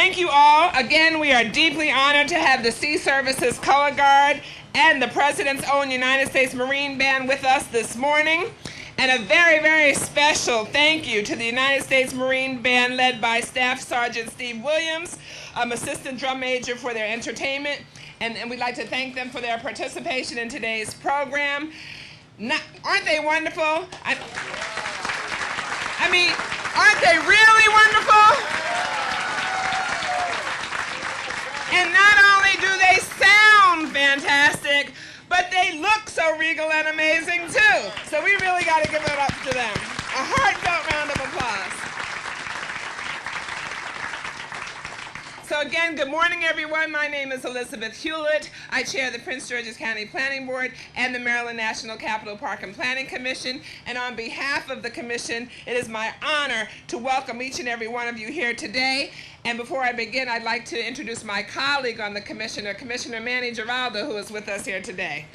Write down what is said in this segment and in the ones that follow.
Thank you all. Again, we are deeply honored to have the Sea Services Color Guard and the President's own United States Marine Band with us this morning. And a very, very special thank you to the United States Marine Band led by Staff Sergeant Steve Williams, Assistant Drum Major, for their entertainment. And we'd like to thank them for their participation in today's program. Aren't they wonderful? I mean, aren't they really wonderful? And not only do they sound fantastic, but they look so regal and amazing too. So we really got to give it up to them. A heartfelt round of applause. So again, good morning everyone. My name is Elizabeth Hewlett. I chair the Prince George's County Planning Board and the Maryland National Capital Park and Planning Commission. And on behalf of the commission, it is my honor to welcome each and every one of you here today. And before I begin, I'd like to introduce my colleague on the commission, Commissioner Manny Giraldo, who is with us here today.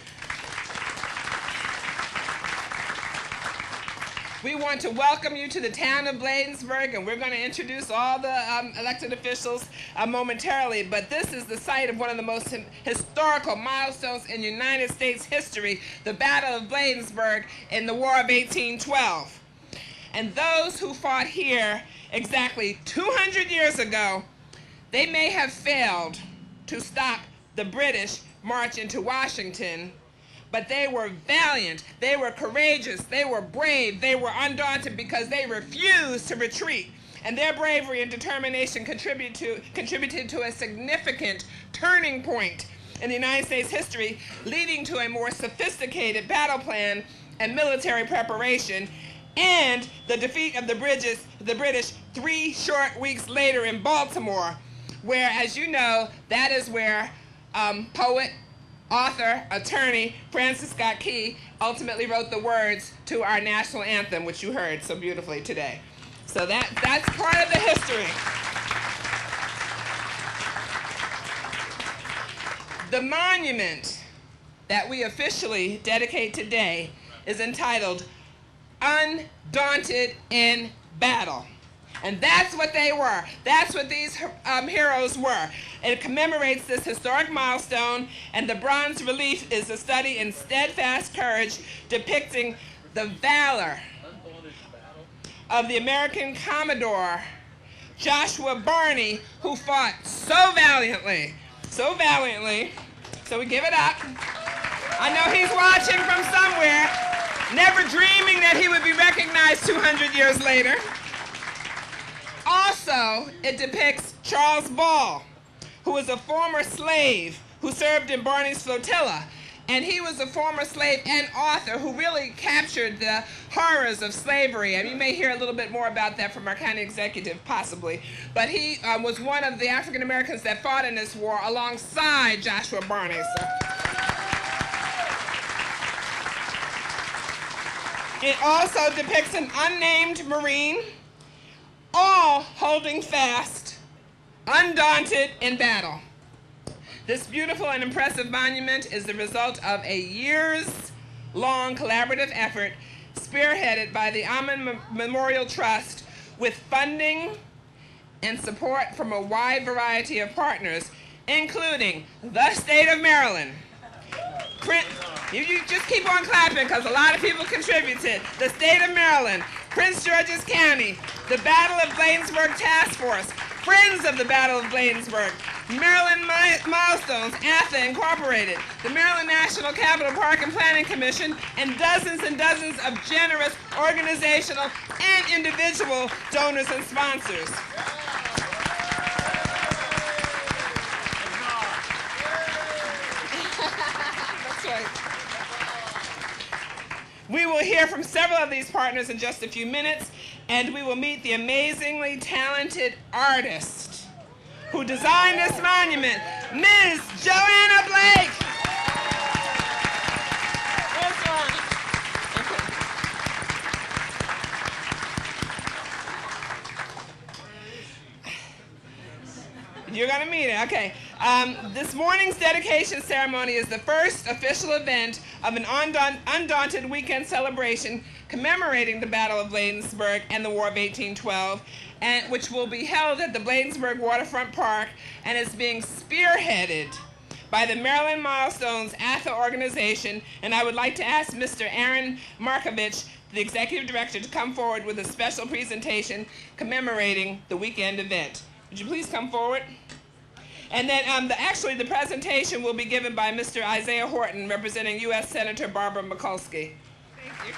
We want to welcome you to the town of Bladensburg, and we're going to introduce all the elected officials momentarily, but this is the site of one of the most historical milestones in United States history, the Battle of Bladensburg in the War of 1812. And those who fought here exactly 200 years ago, they may have failed to stop the British march into Washington, but they were valiant, they were courageous, they were brave, they were undaunted because they refused to retreat. And their bravery and determination contributed to a significant turning point in the United States history, leading to a more sophisticated battle plan and military preparation, and the defeat of the British 3 short weeks later in Baltimore, where, as you know, that is where poet, author, attorney Francis Scott Key ultimately wrote the words to our national anthem, which you heard so beautifully today. So that's part of the history. The monument that we officially dedicate today is entitled Undaunted in Battle. And that's what they were. That's what these heroes were. It commemorates this historic milestone, and the bronze relief is a study in steadfast courage depicting the valor of the American Commodore Joshua Barney, who fought so valiantly. So we give it up. I know he's watching from somewhere, never dreaming that he would be recognized 200 years later. Also, it depicts Charles Ball, who was a former slave who served in Barney's flotilla. And he was a former slave and author who really captured the horrors of slavery. And you may hear a little bit more about that from our county executive, possibly. But he was one of the African Americans that fought in this war alongside Joshua Barney. It also depicts an unnamed Marine, all holding fast, undaunted in battle. This beautiful and impressive monument is the result of a years-long collaborative effort spearheaded by the Amen Memorial Trust with funding and support from a wide variety of partners, including the state of Maryland. You just keep on clapping because a lot of people contributed. The state of Maryland, Prince George's County, the Battle of Bladensburg Task Force, Friends of the Battle of Bladensburg, Maryland Milestones, ATHA Incorporated, the Maryland National Capital Park and Planning Commission, and dozens of generous organizational and individual donors and sponsors. That's right. We will hear from several of these partners in just a few minutes, and we will meet the amazingly talented artist who designed this monument, Ms. Joanna Blake. You're going to meet it, okay. This morning's dedication ceremony is the first official event of an Undaunted Weekend celebration commemorating the Battle of Bladensburg and the War of 1812, and which will be held at the Bladensburg Waterfront Park, and is being spearheaded by the Maryland Milestones ATHA organization. And I would like to ask Mr. Aaron Markovich, the executive director, to come forward with a special presentation commemorating the weekend event. Would you please come forward? And then actually the presentation will be given by Mr. Isaiah Horton, representing U.S. Senator Barbara Mikulski. Thank you.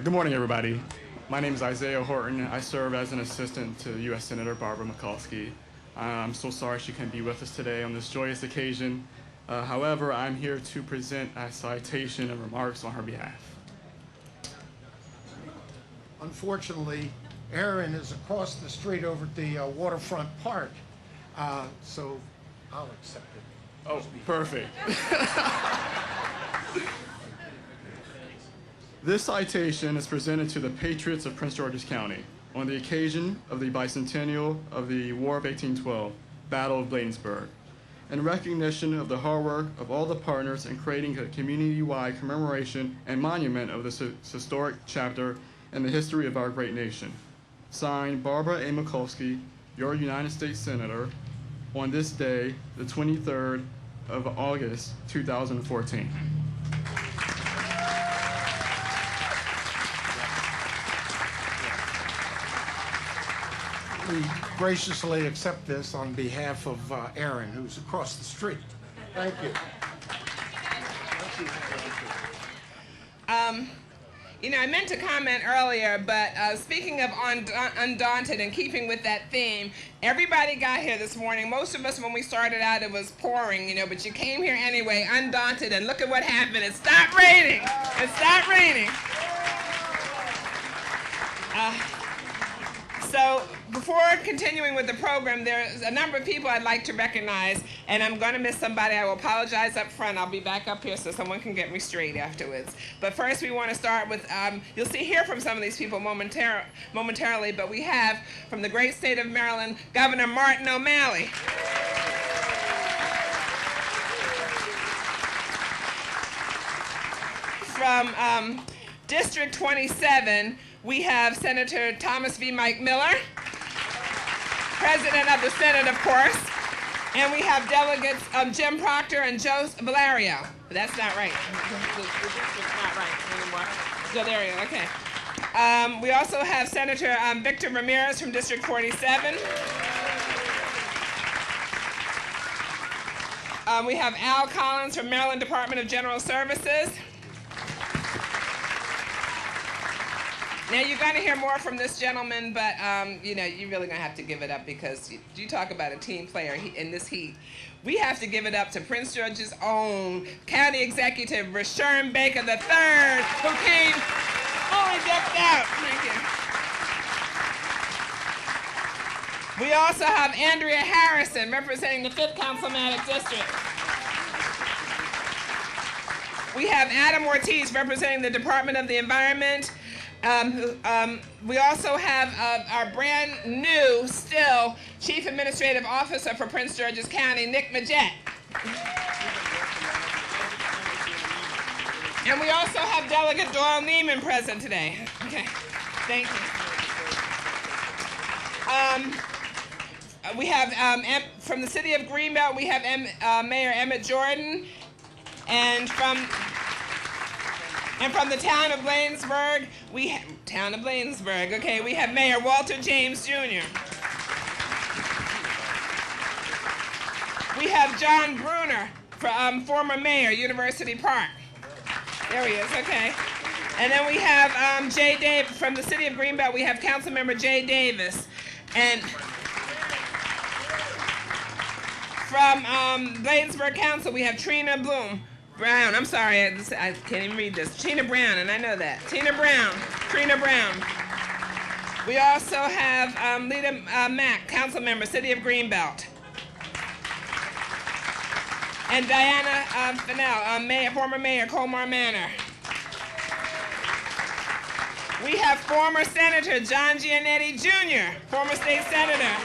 Good morning, everybody. My name is Isaiah Horton. I serve as an assistant to U.S. Senator Barbara Mikulski. I'm so sorry she can't be with us today on this joyous occasion. However, I'm here to present a citation and remarks on her behalf. Unfortunately, Erin is across the street over at the Waterfront Park, so I'll accept it. Oh, perfect. This citation is presented to the patriots of Prince George's County on the occasion of the bicentennial of the War of 1812, Battle of Bladensburg, in recognition of the hard work of all the partners in creating a community-wide commemoration and monument of this historic chapter in the history of our great nation. Signed, Barbara A. Mikulski, your United States Senator, on this day, the 23rd of August, 2014. We graciously accept this on behalf of Erin, who's across the street. Thank you. You know, I meant to comment earlier, but speaking of Undaunted and keeping with that theme, everybody got here this morning. Most of us, when we started out, it was pouring, you know, but you came here anyway, undaunted, and look at what happened. It stopped raining. It stopped raining. So before continuing with the program, there's a number of people I'd like to recognize, and I'm going to miss somebody. I will apologize up front. I'll be back up here so someone can get me straight afterwards. But first, we want to start with, you'll hear from some of these people momentarily, but we have, from the great state of Maryland, Governor Martin O'Malley. From District 27, we have Senator Thomas V. Mike Miller, President of the Senate, of course, and we have delegates Jim Proctor and Joe Valerio. That's not right. The district's not right anymore. So there you go, okay. We also have Senator Victor Ramirez from District 47. We have Al Collins from Maryland Department of General Services. Now, you're going to hear more from this gentleman, but, you know, you're really going to have to give it up because you talk about a team player in this heat. We have to give it up to Prince George's own County Executive, Rashawn Baker III, who came fully decked out. Thank you. We also have Andrea Harrison, representing the 5th Councilmanic District. We have Adam Ortiz, representing the Department of the Environment. We also have our brand new, still, Chief Administrative Officer for Prince George's County, Nick Majette. And we also have Delegate Doyle Neiman present today. Okay, thank you. We have, from the city of Greenbelt, we have Mayor Emmett Jordan, and from the town of Bladensburg, we have Mayor Walter James Jr. We have John Bruner, former mayor, University Park. There he is, okay. And then we have Jay Davis, from the city of Greenbelt, we have Councilmember Jay Davis. And from Bladensburg Council, we have Trina Brown, I'm sorry, I can't even read this. Trina Brown, and I know that. Trina Brown. We also have Lita Mack, council member, City of Greenbelt. And Diana Fennell, former mayor, Colmar Manor. We have former Senator John Giannetti Jr., former state senator.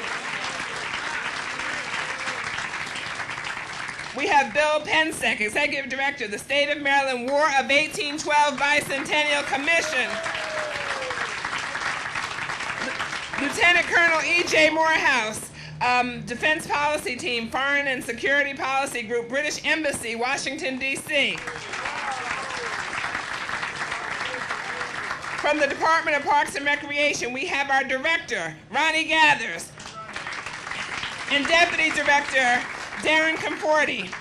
We have Bill Pensek, Executive Director, the State of Maryland War of 1812 Bicentennial Commission. Lieutenant Colonel E.J. Morehouse, Defense Policy Team, Foreign and Security Policy Group, British Embassy, Washington, D.C. From the Department of Parks and Recreation, we have our Director, Ronnie Gathers, and Deputy Director, Darren Conforti.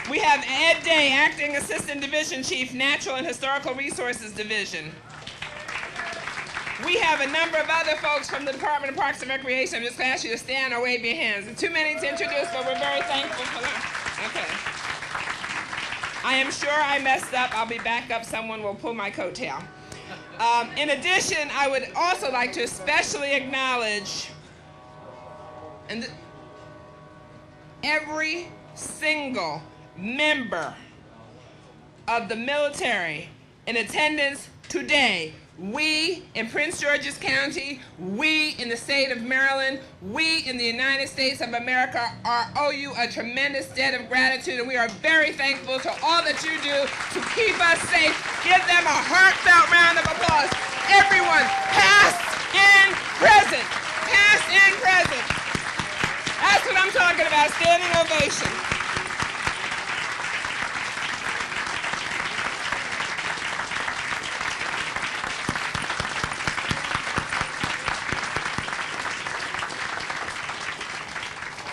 We have Ed Day, Acting Assistant Division Chief, Natural and Historical Resources Division. We have a number of other folks from the Department of Parks and Recreation. I'm just going to ask you to stand or wave your hands. It's too many to introduce, but we're very thankful for them. Okay. I am sure I messed up. I'll be back up. Someone will pull my coattail. In addition, I would also like to especially acknowledge every single member of the military in attendance today. We in Prince George's County, we in the state of Maryland, we in the United States of America owe you a tremendous debt of gratitude, and we are very thankful to all that you do to keep us safe. Give them a heartfelt round of applause. Everyone, past and present. Past and present. That's what I'm talking about, standing ovation.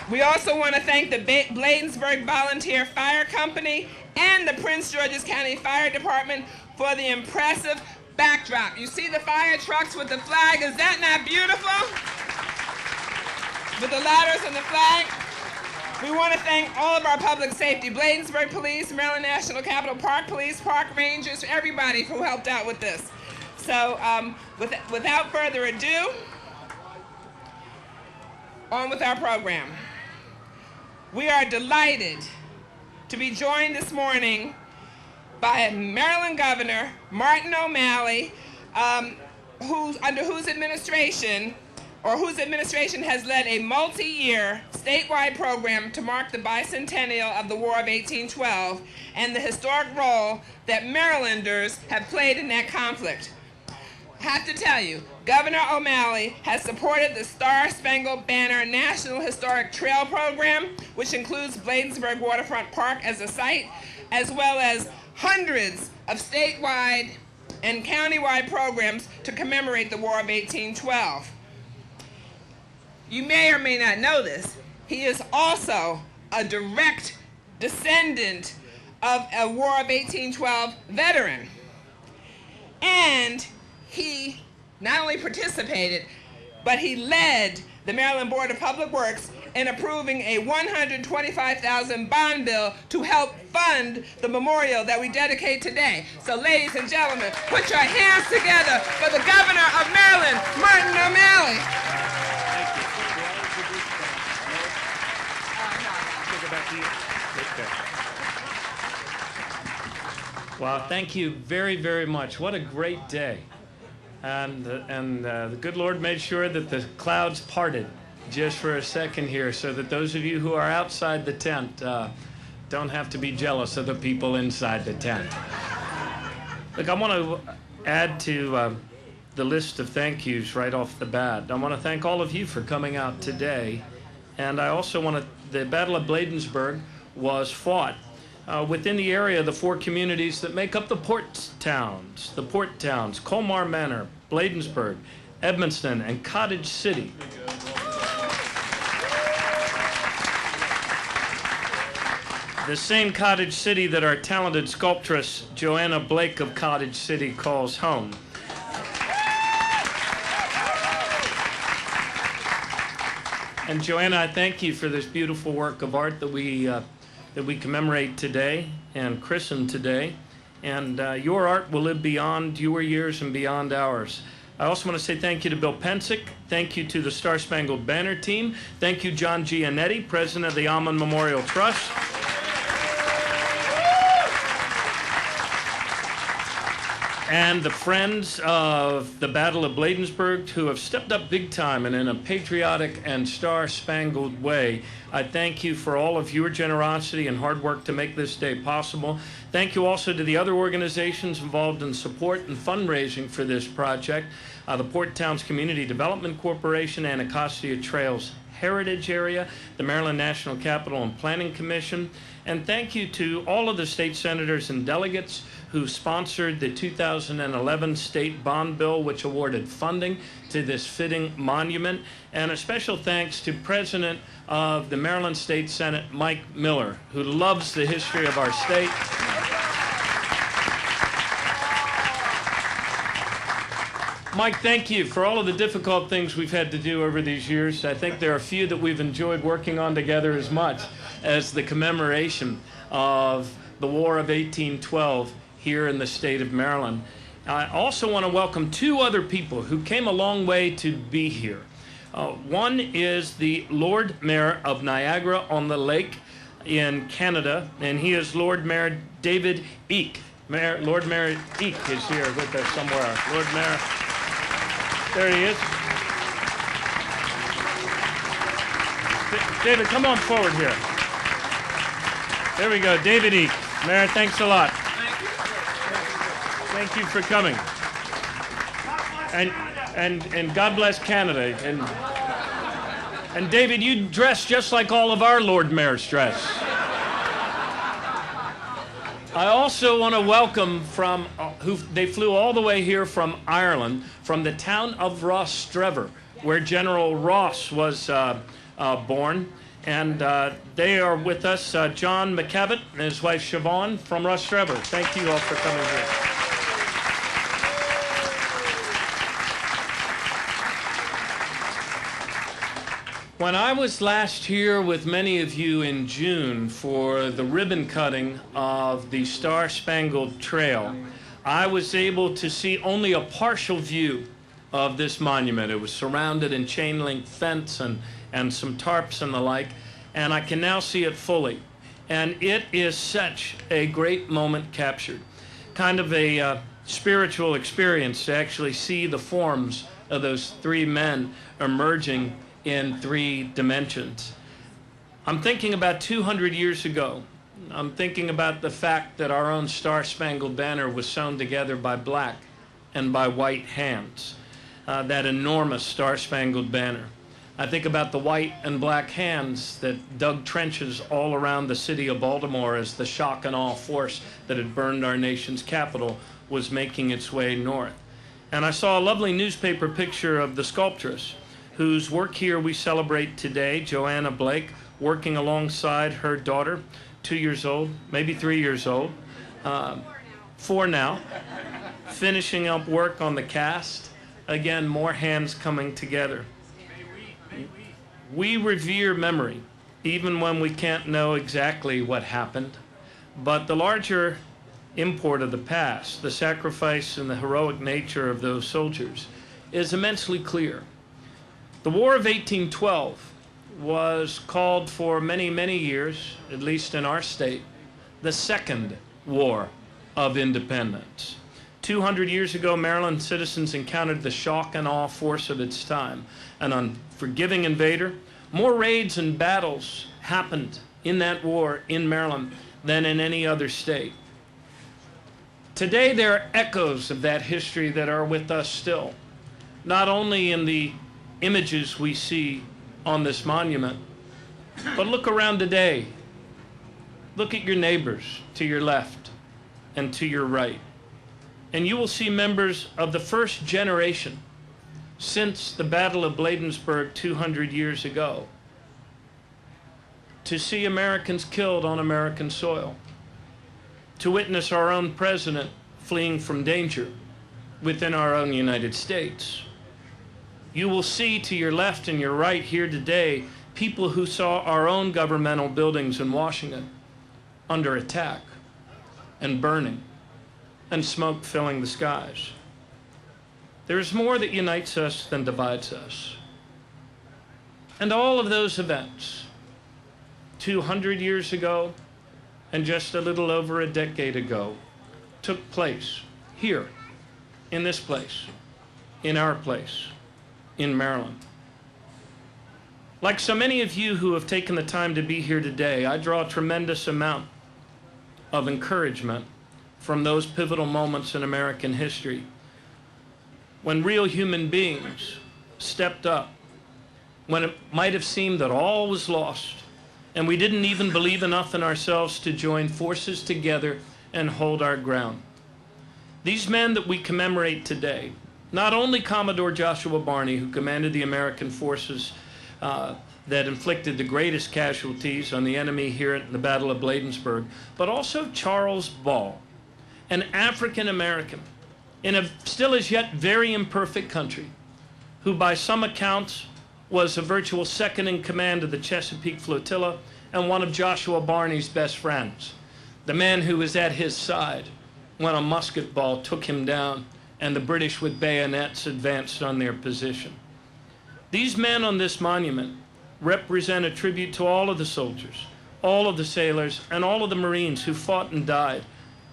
We also want to thank the Bladensburg Volunteer Fire Company and the Prince George's County Fire Department for the impressive backdrop. You see the fire trucks with the flag? Is that not beautiful? With the ladders and the flag. We want to thank all of our public safety, Bladensburg Police, Maryland National Capital Park Police, Park Rangers, everybody who helped out with this. So without further ado, on with our program. We are delighted to be joined this morning by Maryland Governor Martin O'Malley, under whose administration has led a multi-year statewide program to mark the bicentennial of the War of 1812 and the historic role that Marylanders have played in that conflict. I have to tell you, Governor O'Malley has supported the Star-Spangled Banner National Historic Trail Program, which includes Bladensburg Waterfront Park as a site, as well as hundreds of statewide and countywide programs to commemorate the War of 1812. You may or may not know this. He is also a direct descendant of a War of 1812 veteran. And he not only participated, but he led the Maryland Board of Public Works in approving a $125,000 bond bill to help fund the memorial that we dedicate today. So ladies and gentlemen, put your hands together for the Governor of Maryland, Martin O'Malley. Well, thank you very, very much. What a great day. And the good Lord made sure that the clouds parted just for a second here so that those of you who are outside the tent don't have to be jealous of the people inside the tent. Look, I want to add to the list of thank yous right off the bat. I want to thank all of you for coming out today. And I also want to, the Battle of Bladensburg was fought within the area of the four communities that make up the port towns, Colmar Manor, Bladensburg, Edmonston, and Cottage City. The same Cottage City that our talented sculptress Joanna Blake of Cottage City calls home. And Joanna, I thank you for this beautiful work of art that we commemorate today and christen today. And your art will live beyond your years and beyond ours. I also want to say thank you to Bill Pensek. Thank you to the Star-Spangled Banner team. Thank you, John Gianetti, President of the Almond Memorial Trust. and the friends of the Battle of Bladensburg who have stepped up big time and in a patriotic and star-spangled way. I thank you for all of your generosity and hard work to make this day possible. Thank you also to the other organizations involved in support and fundraising for this project, the Port Towns Community Development Corporation, Anacostia Trails Heritage Area, the Maryland National Capital and Planning Commission, and thank you to all of the state senators and delegates who sponsored the 2011 state bond bill, which awarded funding to this fitting monument. And a special thanks to President of the Maryland State Senate, Mike Miller, who loves the history of our state. Mike, thank you for all of the difficult things we've had to do over these years. I think there are a few that we've enjoyed working on together as much as the commemoration of the War of 1812 here in the state of Maryland. I also want to welcome two other people who came a long way to be here. One is the Lord Mayor of Niagara-on-the-Lake in Canada, and he is Lord Mayor David Eke. Lord Mayor Eke is here with us somewhere. Lord Mayor, there he is. David, come on forward here. There we go, David Eke. Mayor, thanks a lot. Thank you for coming. And God bless Canada. And David, you dress just like all of our Lord Mayors dress. I also want to welcome from, they flew all the way here from Ireland, from the town of Rostrevor, where General Ross was born. And they are with us, John McCavitt and his wife Siobhan from Rostrevor. Thank you all for coming here. When I was last here with many of you in June for the ribbon cutting of the Star-Spangled Trail, I was able to see only a partial view of this monument. It was surrounded in chain link fence and some tarps and the like, and I can now see it fully. And it is such a great moment captured. Kind of a spiritual experience to actually see the forms of those three men emerging in 3 dimensions. I'm thinking about 200 years ago. I'm thinking about the fact that our own Star-Spangled Banner was sewn together by black and by white hands, that enormous Star-Spangled Banner. I think about the white and black hands that dug trenches all around the city of Baltimore as the shock and awe force that had burned our nation's capital was making its way north. And I saw a lovely newspaper picture of the sculptress whose work here we celebrate today, Joanna Blake, working alongside her daughter, 2 years old, maybe 3 years old, 4 now, finishing up work on the cast. Again, more hands coming together. We revere memory, even when we can't know exactly what happened. But the larger import of the past, the sacrifice and the heroic nature of those soldiers, is immensely clear. The War of 1812 was called for many, many years, at least in our state, the Second War of Independence. 200 years ago, Maryland citizens encountered the shock and awe force of its time, an unforgiving invader. More raids and battles happened in that war in Maryland than in any other state. Today, there are echoes of that history that are with us still, not only in the images we see on this monument, but look around today. Look at your neighbors to your left and to your right, and you will see members of the first generation since the Battle of Bladensburg 200 years ago to see Americans killed on American soil, to witness our own president fleeing from danger within our own United States. You will see to your left and your right here today people who saw our own governmental buildings in Washington under attack and burning and smoke filling the skies. There is more that unites us than divides us. And all of those events, 200 years ago and just a little over a decade ago, took place here in this place, in our place, in Maryland. Like so many of you who have taken the time to be here today, I draw a tremendous amount of encouragement from those pivotal moments in American history when real human beings stepped up, when it might have seemed that all was lost and we didn't even believe enough in ourselves to join forces together and hold our ground. These men that we commemorate today, not only Commodore Joshua Barney, who commanded the American forces that inflicted the greatest casualties on the enemy here at the Battle of Bladensburg, but also Charles Ball, an African American in a still as yet very imperfect country, who by some accounts was a virtual second in command of the Chesapeake Flotilla and one of Joshua Barney's best friends, the man who was at his side when a musket ball took him down and the British with bayonets advanced on their position. These men on this monument represent a tribute to all of the soldiers, all of the sailors, and all of the Marines who fought and died,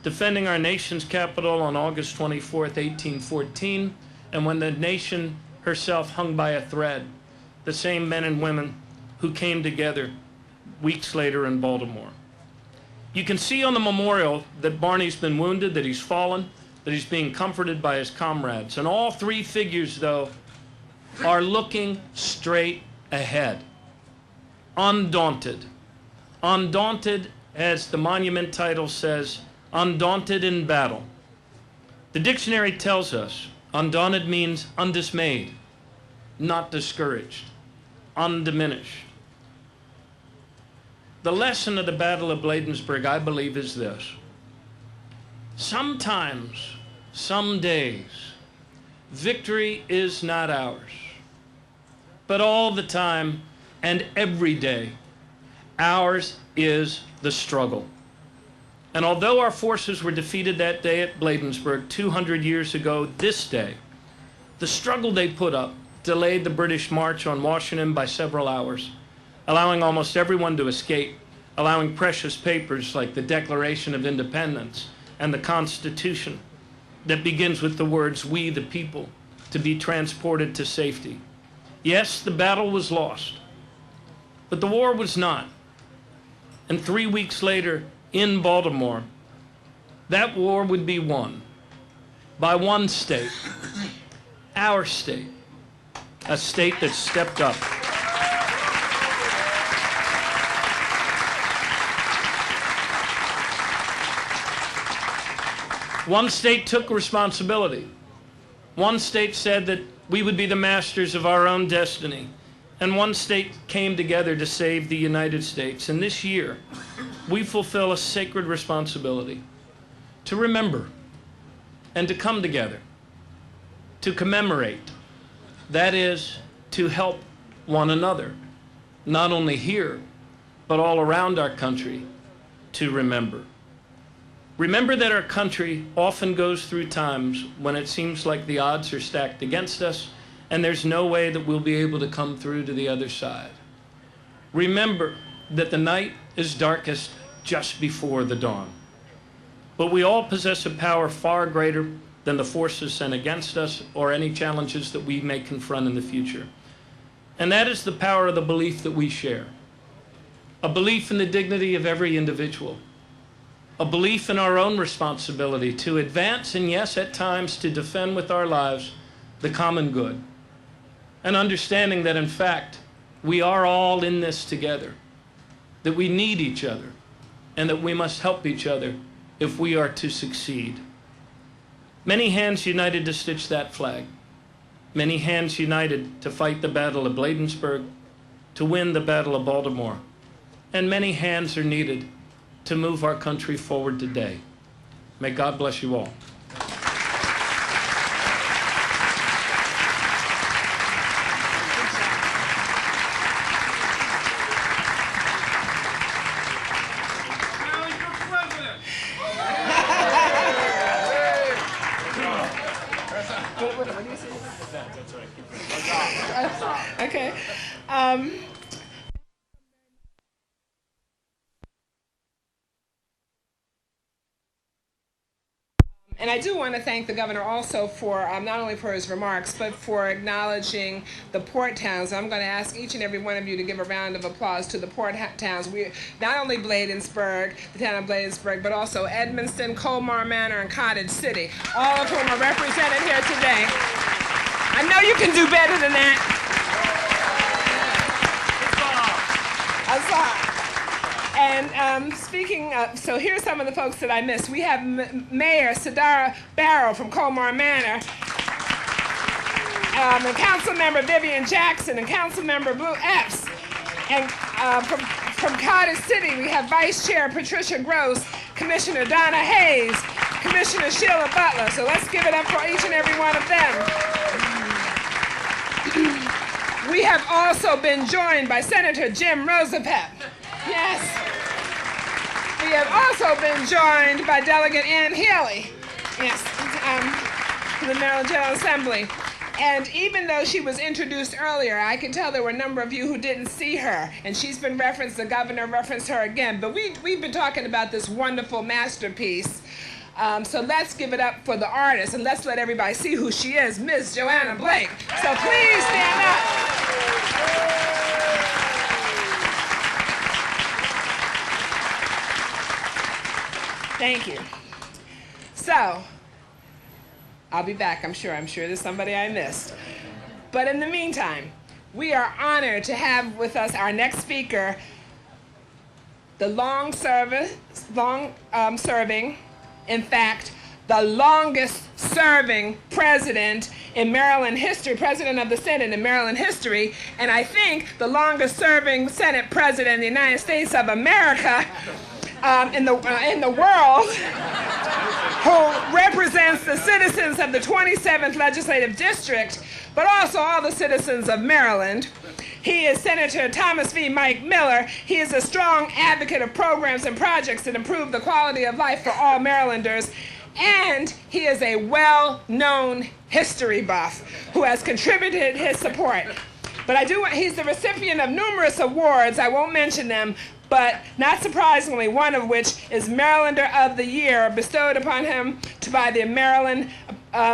defending our nation's capital on August 24th, 1814, and when the nation herself hung by a thread, the same men and women who came together weeks later in Baltimore. You can see on the memorial that Barney's been wounded, that he's fallen, that he's being comforted by his comrades. And all three figures, though, are looking straight ahead, undaunted. Undaunted, as the monument title says, undaunted in battle. The dictionary tells us undaunted means undismayed, not discouraged, undiminished. The lesson of the Battle of Bladensburg, I believe, is this. Sometimes, some days, victory is not ours. But all the time and every day, ours is the struggle. And although our forces were defeated that day at Bladensburg 200 years ago this day, the struggle they put up delayed the British march on Washington by several hours, allowing almost everyone to escape, allowing precious papers like the Declaration of Independence and the Constitution that begins with the words, "We the people," to be transported to safety. Yes, the battle was lost, but the war was not. And 3 weeks later, in Baltimore, that war would be won by one state, our state, a state that stepped up. One state took responsibility. One state said that we would be the masters of our own destiny. And one state came together to save the United States. And this year, we fulfill a sacred responsibility to remember and to come together, to commemorate. That is, to help one another, not only here, but all around our country, to remember. Remember that our country often goes through times when it seems like the odds are stacked against us and there's no way that we'll be able to come through to the other side. Remember that the night is darkest just before the dawn. But we all possess a power far greater than the forces sent against us or any challenges that we may confront in the future. And that is the power of the belief that we share. A belief in the dignity of every individual. A belief in our own responsibility to advance and, yes, at times to defend with our lives the common good. An understanding that, in fact, we are all in this together, that we need each other, and that we must help each other if we are to succeed. Many hands united to stitch that flag. Many hands united to fight the Battle of Bladensburg, to win the Battle of Baltimore. And many hands are needed to move our country forward today. May God bless you all. Okay. And I do want to thank the governor also for not only for his remarks, but for acknowledging the port towns. I'm going to ask each and every one of you to give a round of applause to the port towns. We not only Bladensburg, the town of Bladensburg, but also Edmonston, Colmar Manor, and Cottage City, all of whom are represented here today. I know you can do better than that. And speaking of, so here's some of the folks that I missed. We have Mayor Sadara Barrow from Colmar Manor, and Councilmember Vivian Jackson, and Councilmember Blue Epps. And from Cottage City, we have Vice Chair Patricia Gross, Commissioner Donna Hayes, Commissioner Sheila Butler. So let's give it up for each and every one of them. We have also been joined by Senator Jim Rosapep. Yes. We have also been joined by Delegate Ann Healy, yes, to the Maryland General Assembly. And even though she was introduced earlier, I can tell there were a number of you who didn't see her. And she's been referenced, the governor referenced her again. But we've been talking about this wonderful masterpiece. So let's give it up for the artist, and let's let everybody see who she is, Ms. Joanna Blake. So please stand up. Thank you. So, I'll be back, I'm sure. I'm sure there's somebody I missed. But in the meantime, we are honored to have with us our next speaker, the long-serving, in fact, the longest-serving president in Maryland history, president of the Senate in Maryland history, and I think the longest-serving Senate president in the United States of America, in the world, who represents the citizens of the 27th Legislative District, but also all the citizens of Maryland. He is Senator Thomas V. Mike Miller. He is a strong advocate of programs and projects that improve the quality of life for all Marylanders. And he is a well-known history buff who has contributed his support. But he's the recipient of numerous awards. I won't mention them, but not surprisingly, one of which is Marylander of the Year, bestowed upon him by the Maryland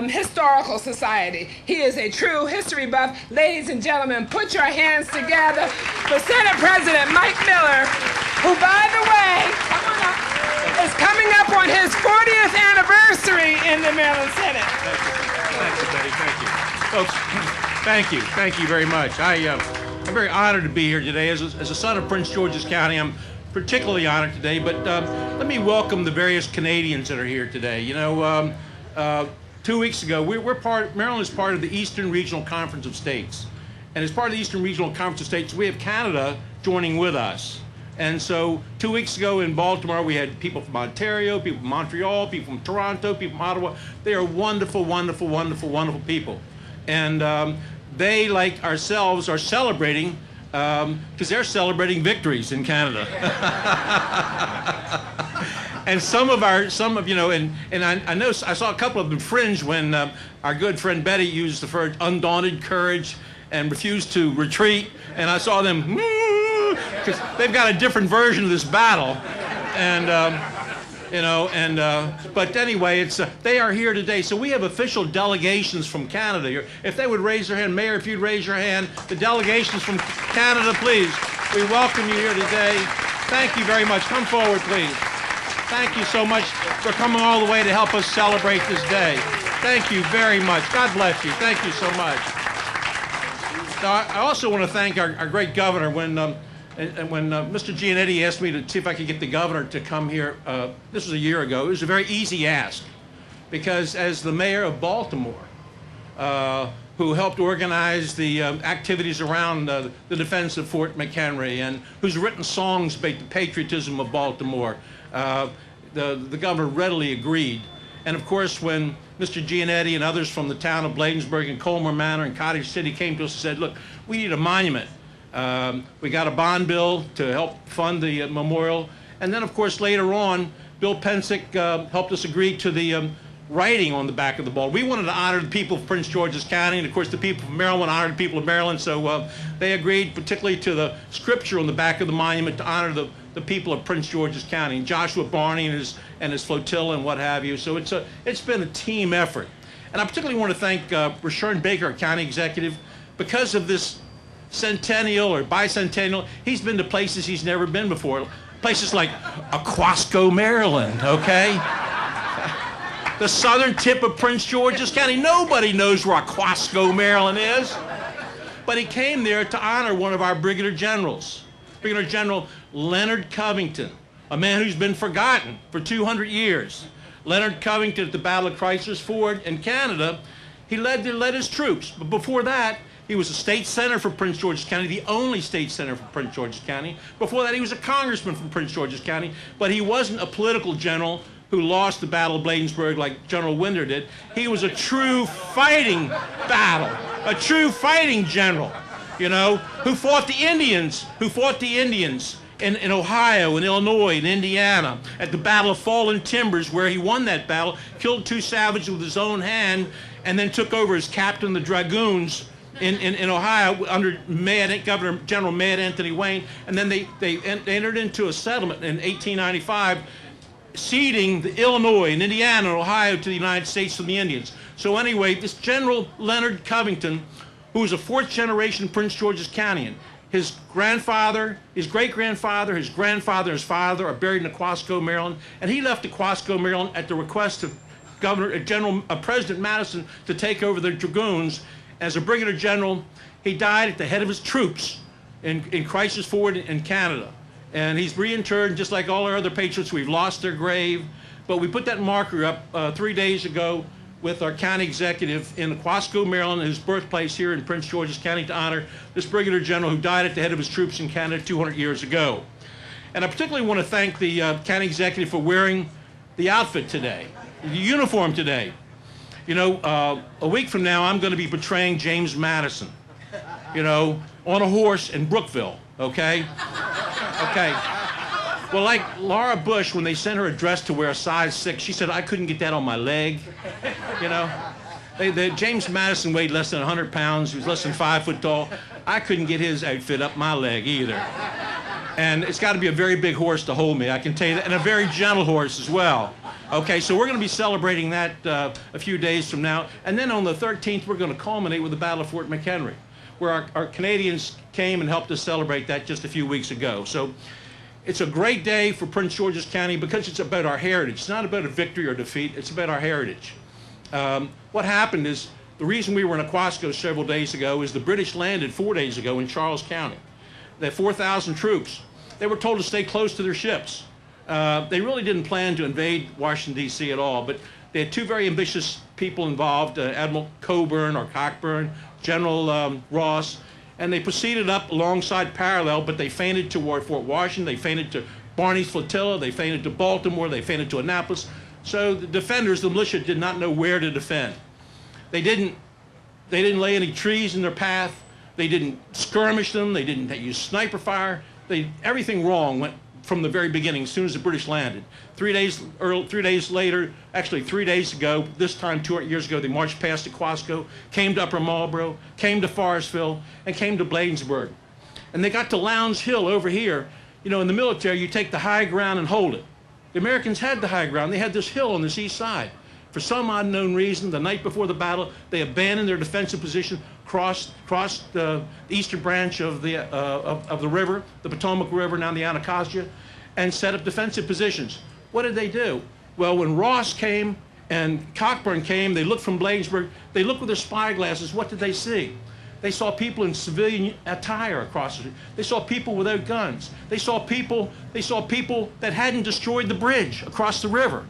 Historical Society. He is a true history buff. Ladies and gentlemen, put your hands together for Senate President Mike Miller, who, by the way, is coming up on his 40th anniversary in the Maryland Senate. Thank you, Betty. Thank you. Folks, thank you very much. I'm very honored to be here today. As a son of Prince George's County, I'm particularly honored today, but let me welcome the various Canadians that are here today. You know, 2 weeks ago, Maryland is part of the Eastern Regional Conference of States. And as part of the Eastern Regional Conference of States, we have Canada joining with us. And so 2 weeks ago in Baltimore, we had people from Ontario, people from Montreal, people from Toronto, people from Ottawa. They are wonderful, wonderful, wonderful, wonderful people. And they, like ourselves, are celebrating because they're celebrating victories in Canada. And some of you know, and I know I saw a couple of them fringe when our good friend Betty used the phrase undaunted courage and refused to retreat, and I saw them because they've got a different version of this battle, and you know, and but anyway, they are here today. So we have official delegations from Canada. If they would raise their hand, Mayor, if you'd raise your hand, the delegations from Canada, please. We welcome you here today. Thank you very much. Come forward, please. Thank you so much for coming all the way to help us celebrate this day. Thank you very much. God bless you. Thank you so much. Now, I also want to thank our great governor. When Mr. Gianetti asked me to see if I could get the governor to come here, this was a year ago, it was a very easy ask. Because as the mayor of Baltimore, who helped organize the activities around the defense of Fort McHenry, and who's written songs about the patriotism of Baltimore, the governor readily agreed. And of course, when Mr. Gianetti and others from the town of Bladensburg and Colmar Manor and Cottage City came to us and said, look, we need a monument. We got a bond bill to help fund the memorial. And then, of course, later on, Bill Pensick helped us agree to the writing on the back of the ball. We wanted to honor the people of Prince George's County, and of course the people of Maryland want to honor the people of Maryland, so they agreed particularly to the scripture on the back of the monument to honor the people of Prince George's County, and Joshua Barney and his flotilla and what have you. So it's been a team effort. And I particularly want to thank Rashern Baker, our county executive. Because of this centennial or bicentennial, he's been to places he's never been before. Places like Aquasco, Maryland, okay? The southern tip of Prince George's County. Nobody knows where Aquasco, Maryland is. But he came there to honor one of our brigadier generals, Brigadier General Leonard Covington, a man who's been forgotten for 200 years. Leonard Covington at the Battle of Chrysler's Ford in Canada, he led his troops. But before that, he was a state senator for Prince George's County, the only state senator for Prince George's County. Before that, he was a congressman from Prince George's County, but he wasn't a political general who lost the Battle of Bladensburg like General Winder did. He was a true fighting battle, a true fighting general, you know, who fought the Indians in Ohio and Illinois and Indiana at the Battle of Fallen Timbers, where he won that battle, killed 2 savages with his own hand, and then took over as captain of the Dragoons in Ohio under Governor General Mad Anthony Wayne, and then they entered into a settlement in 1895, ceding the Illinois and Indiana and Ohio to the United States from the Indians. So anyway, this General Leonard Covington, who was a 4th generation Prince George's Countyan, his grandfather, his great-grandfather, his grandfather, and his father are buried in Aquasco, Maryland, and he left Aquasco, Maryland at the request of President Madison to take over the Dragoons. As a brigadier general, he died at the head of his troops in Chrysler's Ford in Canada. And he's reinterred just like all our other patriots. We've lost their grave. But we put that marker up 3 days ago with our county executive in Aquasco, Maryland, his birthplace here in Prince George's County, to honor this brigadier general who died at the head of his troops in Canada 200 years ago. And I particularly want to thank the county executive for wearing the outfit today, the uniform today. You know, a week from now, I'm going to be portraying James Madison, you know, on a horse in Brookville, okay? Okay. Well, like Laura Bush, when they sent her a dress to wear a size 6, she said, I couldn't get that on my leg, you know? James Madison weighed less than 100 pounds. He was less than 5 foot tall. I couldn't get his outfit up my leg either. And it's got to be a very big horse to hold me, I can tell you that, and a very gentle horse as well. Okay, so we're going to be celebrating that a few days from now. And then on the 13th, we're going to culminate with the Battle of Fort McHenry, where our Canadians came and helped us celebrate that just a few weeks ago. So it's a great day for Prince George's County because it's about our heritage. It's not about a victory or defeat. It's about our heritage. What happened is, the reason we were in Aquasco several days ago is the British landed 4 days ago in Charles County. They had 4,000 troops. They were told to stay close to their ships. They really didn't plan to invade Washington, D.C. at all, but they had 2 very ambitious people involved, Admiral Coburn or Cockburn, General Ross, and they proceeded up alongside parallel, but they feinted toward Fort Washington, they feinted to Barney's flotilla, they feinted to Baltimore, they feinted to Annapolis. So the defenders, the militia, did not know where to defend. They didn't lay any trees in their path, they didn't skirmish them, they didn't use sniper fire, everything wrong went from the very beginning, as soon as the British landed. 3 days later, actually 3 days ago, this time 2 years ago, they marched past Aquasco, came to Upper Marlboro, came to Forestville, and came to Bladensburg. And they got to Lowndes Hill over here. You know, in the military, you take the high ground and hold it. The Americans had the high ground. They had this hill on this east side. For some unknown reason, the night before the battle, they abandoned their defensive position, crossed the eastern branch of the river, the Potomac River, now the Anacostia, and set up defensive positions. What did they do? Well, when Ross came and Cockburn came, they looked from Bladensburg, they looked with their spyglasses. What did they see? They saw people in civilian attire across the street. They saw people without guns. They saw people that hadn't destroyed the bridge across the river.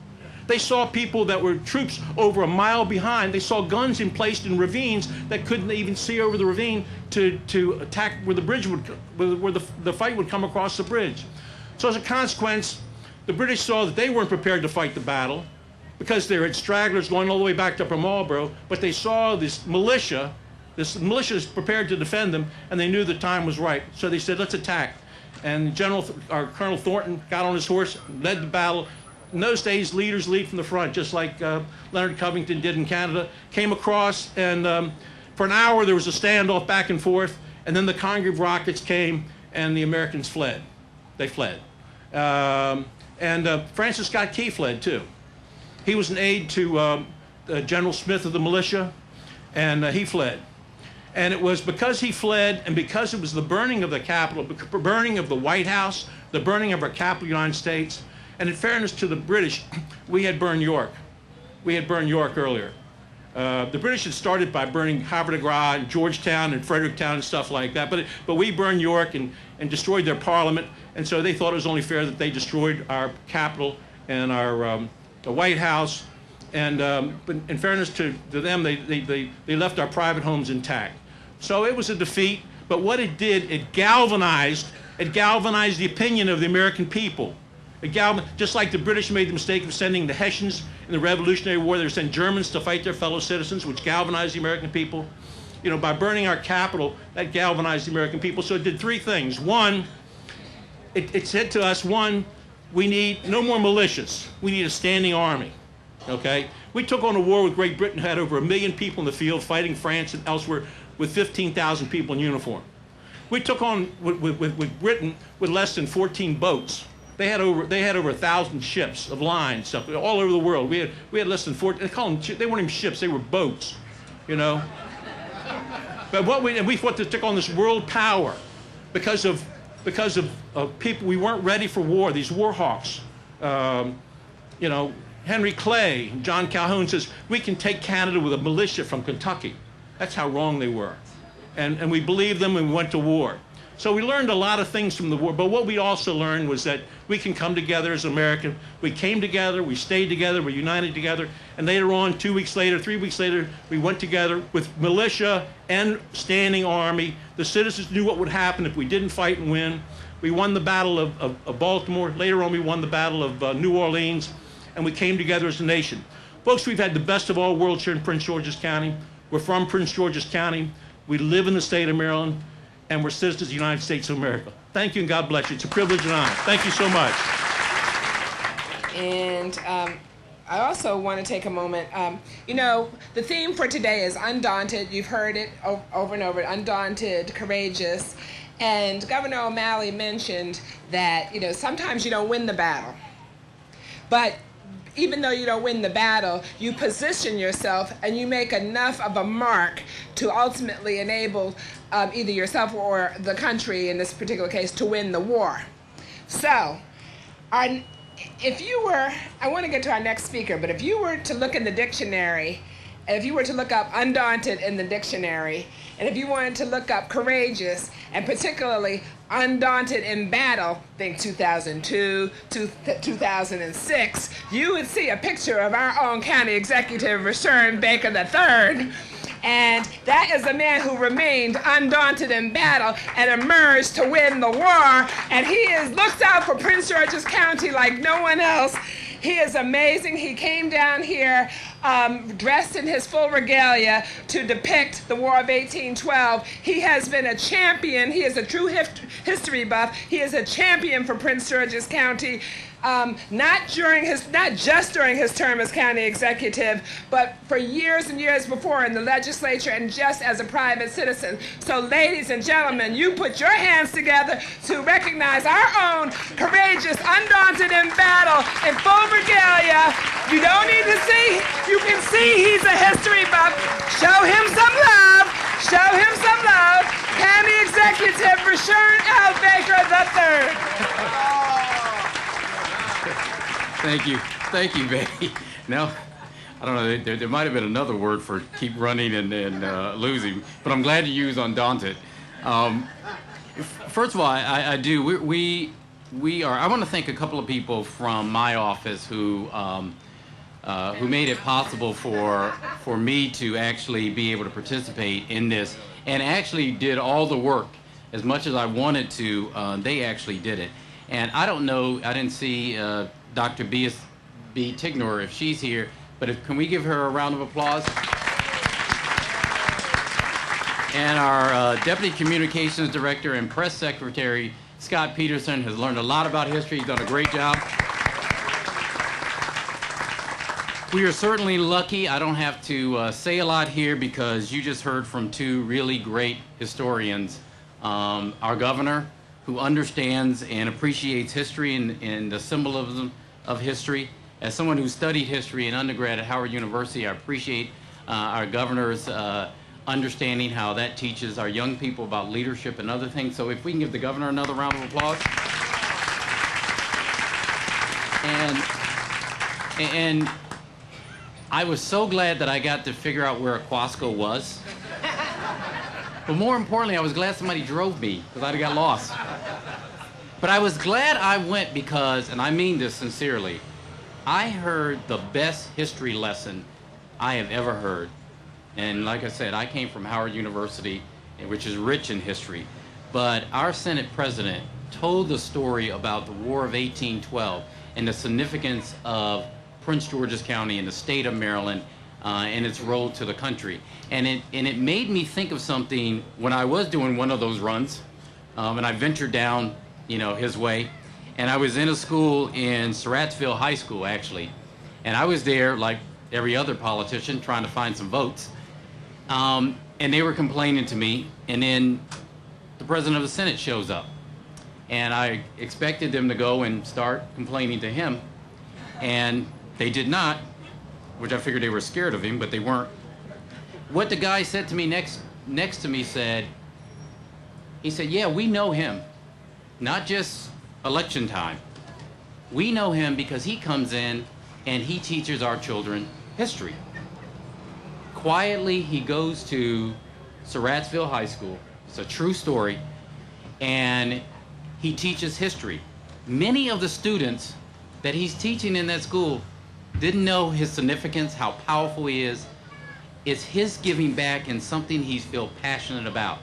They saw people that were troops over a mile behind. They saw guns placed in ravines that couldn't even see over the ravine to attack where the bridge would, where the fight would come across the bridge. So as a consequence, the British saw that they weren't prepared to fight the battle because there had stragglers going all the way back to Upper Marlboro, but they saw this militia is prepared to defend them, and they knew the time was right. So they said, let's attack. And Colonel Thornton got on his horse, led the battle, in those days, leaders lead from the front, just like Leonard Covington did in Canada. Came across, and for an hour there was a standoff back and forth, and then the Congreve rockets came, and the Americans fled. They fled. Francis Scott Key fled, too. He was an aide to General Smith of the militia, and he fled. And it was because he fled, and because it was the burning of the Capitol, the burning of the White House, the burning of our capital, United States. And in fairness to the British, we had burned York. We had burned York earlier. The British had started by burning Havre de Grace and Georgetown and Fredericktown and stuff like that. But we burned York and destroyed their parliament. And so they thought it was only fair that they destroyed our capital and our the White House. And but in fairness to them, they left our private homes intact. So it was a defeat, but what it did, it galvanized the opinion of the American people. Just like the British made the mistake of sending the Hessians in the Revolutionary War, they sent Germans to fight their fellow citizens, which galvanized the American people. You know, by burning our capital, that galvanized the American people. So it did three things. One, it said to us, we need no more militias. We need a standing army. Okay? We took on a war with Great Britain, had over 1 million people in the field fighting France and elsewhere with 15,000 people in uniform. We took on with Britain with less than 14 boats. They had over 1,000 ships of line stuff all over the world. We had less than 14. They weren't even ships; they were boats, you know. But we thought to take on this world power because of people. We weren't ready for war. These war hawks, you know. Henry Clay, John Calhoun says we can take Canada with a militia from Kentucky. That's how wrong they were. And we believed them and we went to war. So we learned a lot of things from the war, but what we also learned was that we can come together as Americans. We came together, we stayed together, we united together, and later on, 2 weeks later, 3 weeks later, we went together with militia and standing army. The citizens knew what would happen if we didn't fight and win. We won the Battle of Baltimore. Later on, we won the Battle of New Orleans, and we came together as a nation. Folks, we've had the best of all worlds here in Prince George's County. We're from Prince George's County. We live in the state of Maryland, and we're citizens of the United States of America. Thank you, and God bless you. It's a privilege and honor. Thank you so much. And I also want to take a moment. You know, the theme for today is undaunted. You've heard it over and over, undaunted, courageous. And Governor O'Malley mentioned that, you know, sometimes you don't win the battle. But even though you don't win the battle, you position yourself and you make enough of a mark to ultimately enable either yourself or the country, in this particular case, to win the war. So, if you were, I want to get to our next speaker, but if you were to look in the dictionary, and if you were to look up undaunted in the dictionary, and if you wanted to look up courageous, and particularly undaunted in battle, think 2002, 2006, you would see a picture of our own county executive, Return Baker III. And that is a man who remained undaunted in battle and emerged to win the war. And he looks out for Prince George's County like no one else. He is amazing. He came down here dressed in his full regalia to depict the War of 1812. He has been a champion. He is a true history buff. He is a champion for Prince George's County. Not just during his term as county executive, but for years and years before in the legislature and just as a private citizen. So ladies and gentlemen, you put your hands together to recognize our own courageous, undaunted in battle, in full regalia. You don't need to see, you can see he's a history buff. Show him some love. Show him some love. County Executive Return L. Baker III. Thank you, Betty. Now, I don't know, there might have been another word for keep running and losing, but I'm glad to use undaunted. First of all, I want to thank a couple of people from my office who made it possible for me to actually be able to participate in this, and actually did all the work. As much as I wanted to, they actually did it. And I don't know, I didn't see Dr. B. Tignor, if she's here, but can we give her a round of applause? And our Deputy Communications Director and Press Secretary, Scott Peterson, has learned a lot about history. He's done a great job. We are certainly lucky. I don't have to say a lot here because you just heard from two really great historians. Our governor, who understands and appreciates history and the symbolism of history. As someone who studied history in undergrad at Howard University, I appreciate our governor's understanding how that teaches our young people about leadership and other things. So if we can give the governor another round of applause. And I was so glad that I got to figure out where Aquasco was. But more importantly, I was glad somebody drove me because I'd have got lost. But I was glad I went because, and I mean this sincerely, I heard the best history lesson I have ever heard. And like I said, I came from Howard University, which is rich in history. But our Senate president told the story about the War of 1812 and the significance of Prince George's County and the state of Maryland and its role to the country. And it made me think of something when I was doing one of those runs, and I ventured down, his way. And I was in a school in Surrattsville High School, actually. And I was there, like every other politician, trying to find some votes. And they were complaining to me. And then the president of the Senate shows up. And I expected them to go and start complaining to him. And they did not, which I figured they were scared of him, but they weren't. What the guy said to me next to me said, he said, yeah, we know him. Not just election time. We know him because he comes in and he teaches our children history. Quietly, he goes to Surrattsville High School. It's a true story. And he teaches history. Many of the students that he's teaching in that school didn't know his significance, how powerful he is. It's his giving back and something he feels passionate about.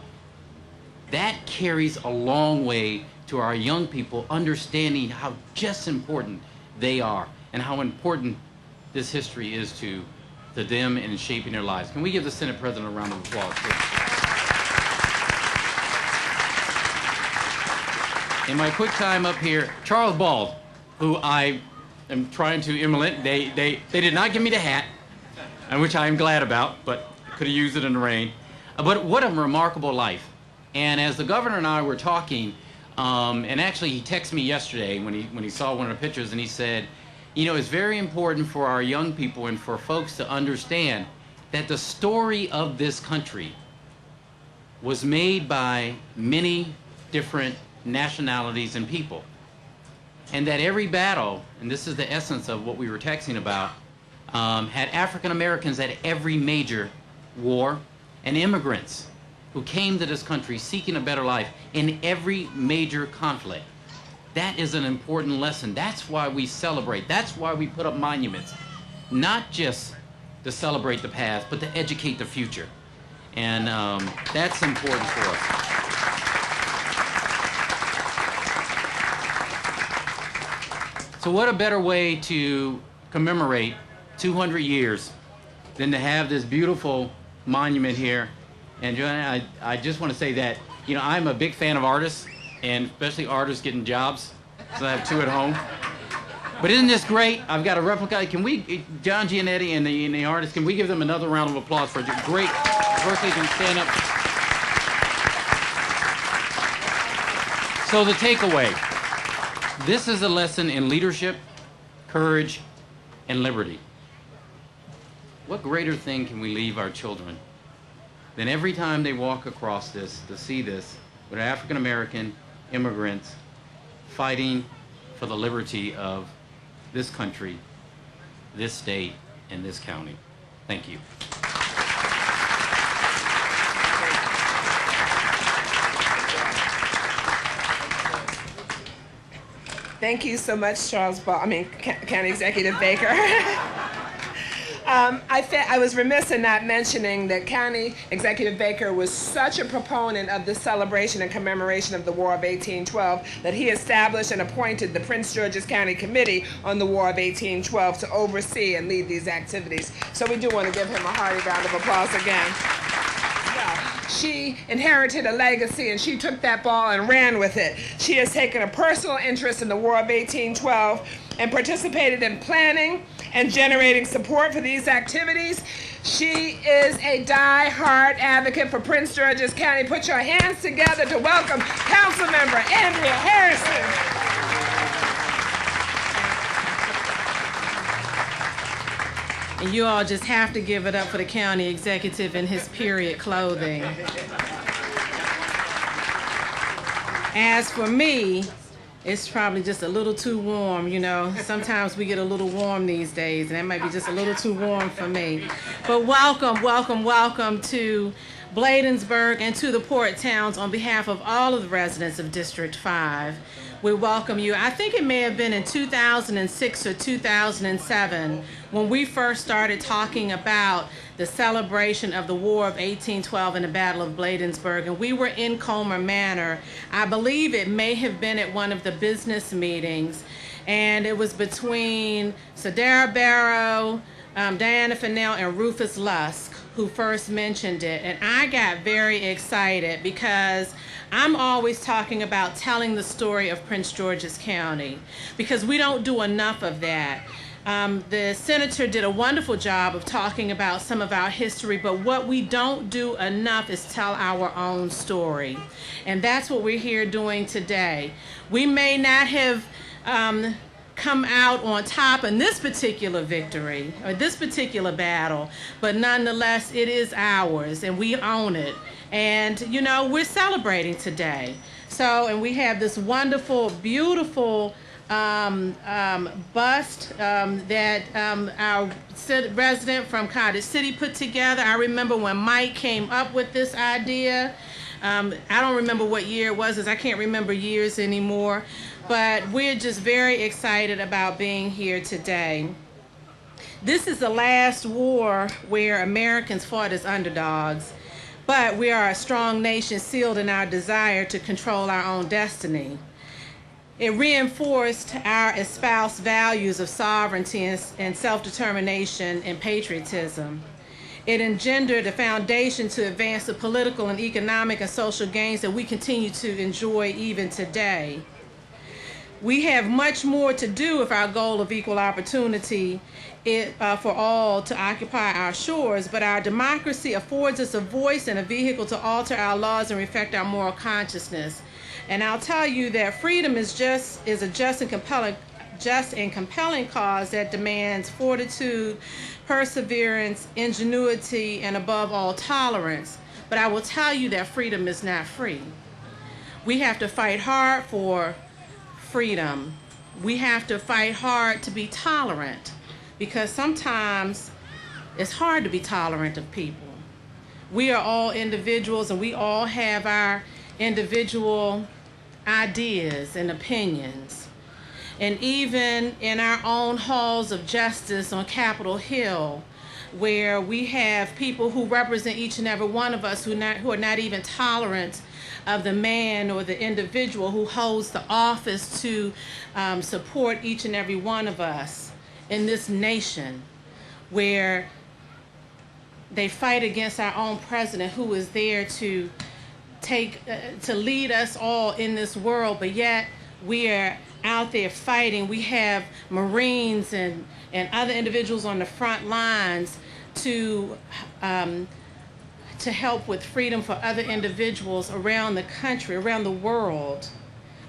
That carries a long way to our young people understanding how just important they are and how important this history is to them and in shaping their lives. Can we give the Senate President a round of applause, please? In my quick time up here, Charles Bald, who I am trying to emulate. They did not give me the hat, which I am glad about, but could have used it in the rain. But what a remarkable life. And as the governor and I were talking, and actually he texted me yesterday when he saw one of the pictures, and he said, it's very important for our young people and for folks to understand that the story of this country was made by many different nationalities and people. And that every battle, and this is the essence of what we were texting about, had African Americans at every major war and immigrants who came to this country seeking a better life in every major conflict. That is an important lesson. That's why we celebrate. That's why we put up monuments. Not just to celebrate the past, but to educate the future. And that's important for us. So what a better way to commemorate 200 years than to have this beautiful monument here. And Joanna, I just want to say that, I'm a big fan of artists, and especially artists getting jobs. So I have two at home. But isn't this great? I've got a replica. Can we, John Giannetti and the artists, can we give them another round of applause for a great, Berkeley can stand up. So the takeaway, this is a lesson in leadership, courage, and liberty. What greater thing can we leave our children than every time they walk across this, to see this, with African American immigrants fighting for the liberty of this country, this state, and this county. Thank you. Thank you so much, County Executive Baker. I was remiss in not mentioning that County Executive Baker was such a proponent of the celebration and commemoration of the War of 1812 that he established and appointed the Prince George's County Committee on the War of 1812 to oversee and lead these activities. So we do want to give him a hearty round of applause again. She inherited a legacy, and she took that ball and ran with it. She has taken a personal interest in the War of 1812 and participated in planning and generating support for these activities. She is a die-hard advocate for Prince George's County. Put your hands together to welcome Councilmember Andrea Harrison. And you all just have to give it up for the county executive in his period clothing. As for me, it's probably just a little too warm, you know. Sometimes we get a little warm these days, and that might be just a little too warm for me. But welcome, welcome, welcome to Bladensburg and to the Port Towns on behalf of all of the residents of District 5. We welcome you. I think it may have been in 2006 or 2007 when we first started talking about the celebration of the War of 1812 and the Battle of Bladensburg, and we were in Comer Manor. I believe it may have been at one of the business meetings, and it was between Sadara Barrow, Diana Fennell, and Rufus Lusk who first mentioned it, and I got very excited because I'm always talking about telling the story of Prince George's County because we don't do enough of that. The senator did a wonderful job of talking about some of our history, but what we don't do enough is tell our own story. And that's what we're here doing today. We may not have come out on top in this particular victory or this particular battle, but nonetheless, it is ours and we own it. And, you know, we're celebrating today. So, and we have this wonderful, beautiful bust that our resident from Cottage City put together. I remember when Mike came up with this idea. I don't remember what year it was, because I can't remember years anymore. But we're just very excited about being here today. This is the last war where Americans fought as underdogs, but we are a strong nation sealed in our desire to control our own destiny. It reinforced our espoused values of sovereignty and self-determination and patriotism. It engendered a foundation to advance the political and economic and social gains that we continue to enjoy even today. We have much more to do if our goal of equal opportunity for all to occupy our shores, but our democracy affords us a voice and a vehicle to alter our laws and reflect our moral consciousness. And I'll tell you that freedom is a just and compelling cause that demands fortitude, perseverance, ingenuity, and above all, tolerance. But I will tell you that freedom is not free. We have to fight hard for freedom. We have to fight hard to be tolerant, because sometimes it's hard to be tolerant of people. We are all individuals and we all have our individual ideas and opinions. And even in our own halls of justice on Capitol Hill, where we have people who represent each and every one of us who are not even tolerant of the man or the individual who holds the office to support each and every one of us in this nation, where they fight against our own president who is there to lead us all in this world, but yet we are out there fighting. We have Marines and other individuals on the front lines to help with freedom for other individuals around the country, around the world.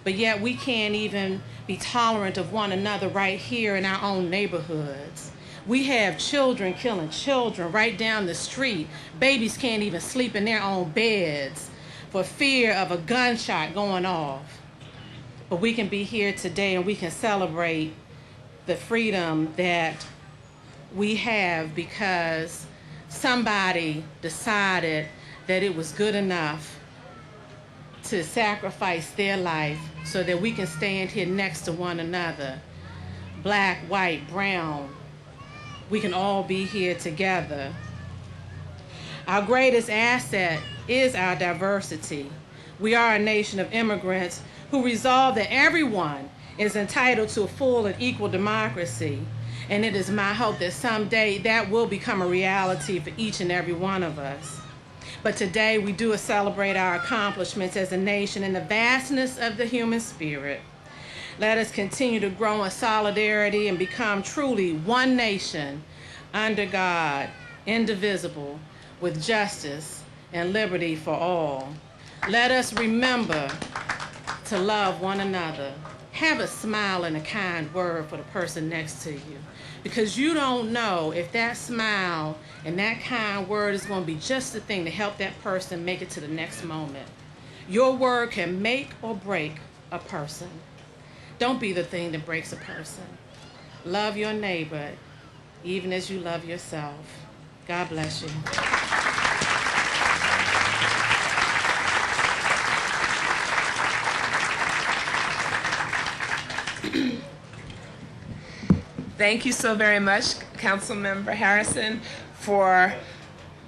But yet we can't even be tolerant of one another right here in our own neighborhoods. We have children killing children right down the street. Babies can't even sleep in their own beds for fear of a gunshot going off. But we can be here today and we can celebrate the freedom that we have because somebody decided that it was good enough to sacrifice their life so that we can stand here next to one another. Black, white, brown, we can all be here together. Our greatest asset is our diversity. We are a nation of immigrants who resolve that everyone is entitled to a full and equal democracy. And it is my hope that someday that will become a reality for each and every one of us. But today we do celebrate our accomplishments as a nation and the vastness of the human spirit. Let us continue to grow in solidarity and become truly one nation under God, indivisible, with justice and liberty for all. Let us remember to love one another. Have a smile and a kind word for the person next to you, because you don't know if that smile and that kind word is going to be just the thing to help that person make it to the next moment. Your word can make or break a person. Don't be the thing that breaks a person. Love your neighbor even as you love yourself. God bless you. Thank you so very much, Councilmember Harrison, for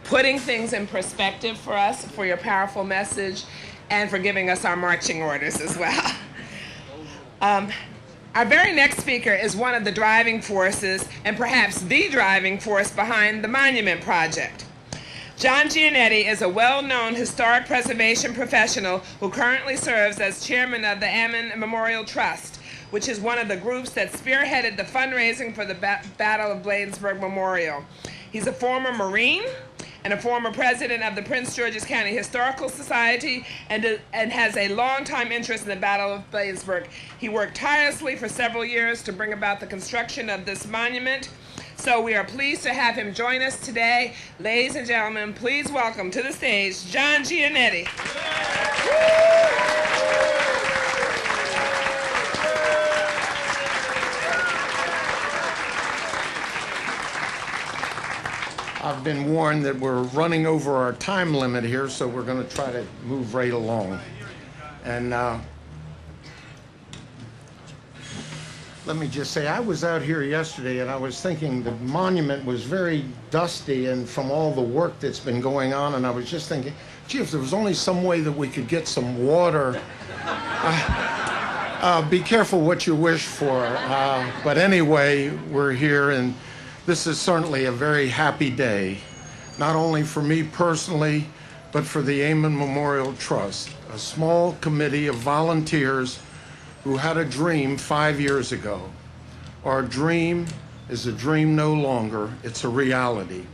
putting things in perspective for us, for your powerful message, and for giving us our marching orders as well. Our very next speaker is one of the driving forces, and perhaps the driving force behind the Monument Project. John Giannetti is a well-known historic preservation professional who currently serves as chairman of the Ammon Memorial Trust, which is one of the groups that spearheaded the fundraising for the Battle of Bladensburg Memorial. He's a former Marine and a former president of the Prince George's County Historical Society, and has a long-time interest in the Battle of Bladensburg. He worked tirelessly for several years to bring about the construction of this monument. So we are pleased to have him join us today. Ladies and gentlemen, please welcome to the stage, John Giannetti. I've been warned that we're running over our time limit here, so we're going to try to move right along. And let me just say, I was out here yesterday and I was thinking the monument was very dusty and from all the work that's been going on, and I was just thinking, gee, if there was only some way that we could get some water. Be careful what you wish for. But anyway, we're here, and this is certainly a very happy day, not only for me personally, but for the Ammon Memorial Trust, a small committee of volunteers who had a dream 5 years ago. Our dream is a dream no longer, it's a reality.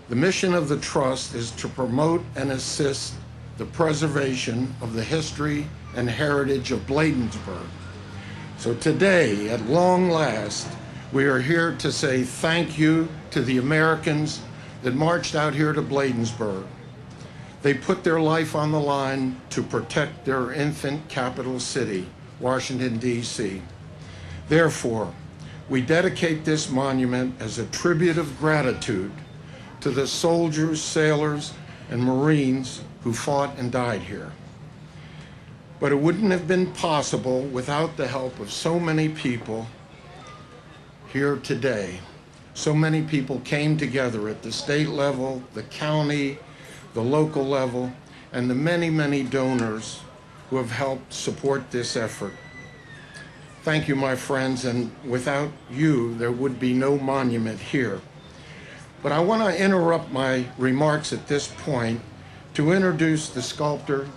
The mission of the Trust is to promote and assist the preservation of the history and heritage of Bladensburg. So today, at long last, we are here to say thank you to the Americans that marched out here to Bladensburg. They put their life on the line to protect their infant capital city, Washington, D.C. Therefore, we dedicate this monument as a tribute of gratitude to the soldiers, sailors, and Marines who fought and died here. But it wouldn't have been possible without the help of so many people here today. So many people came together at the state level, the county, the local level, and the many, many donors who have helped support this effort. Thank you, my friends, and without you, there would be no monument here. But I want to interrupt my remarks at this point to introduce the sculptor.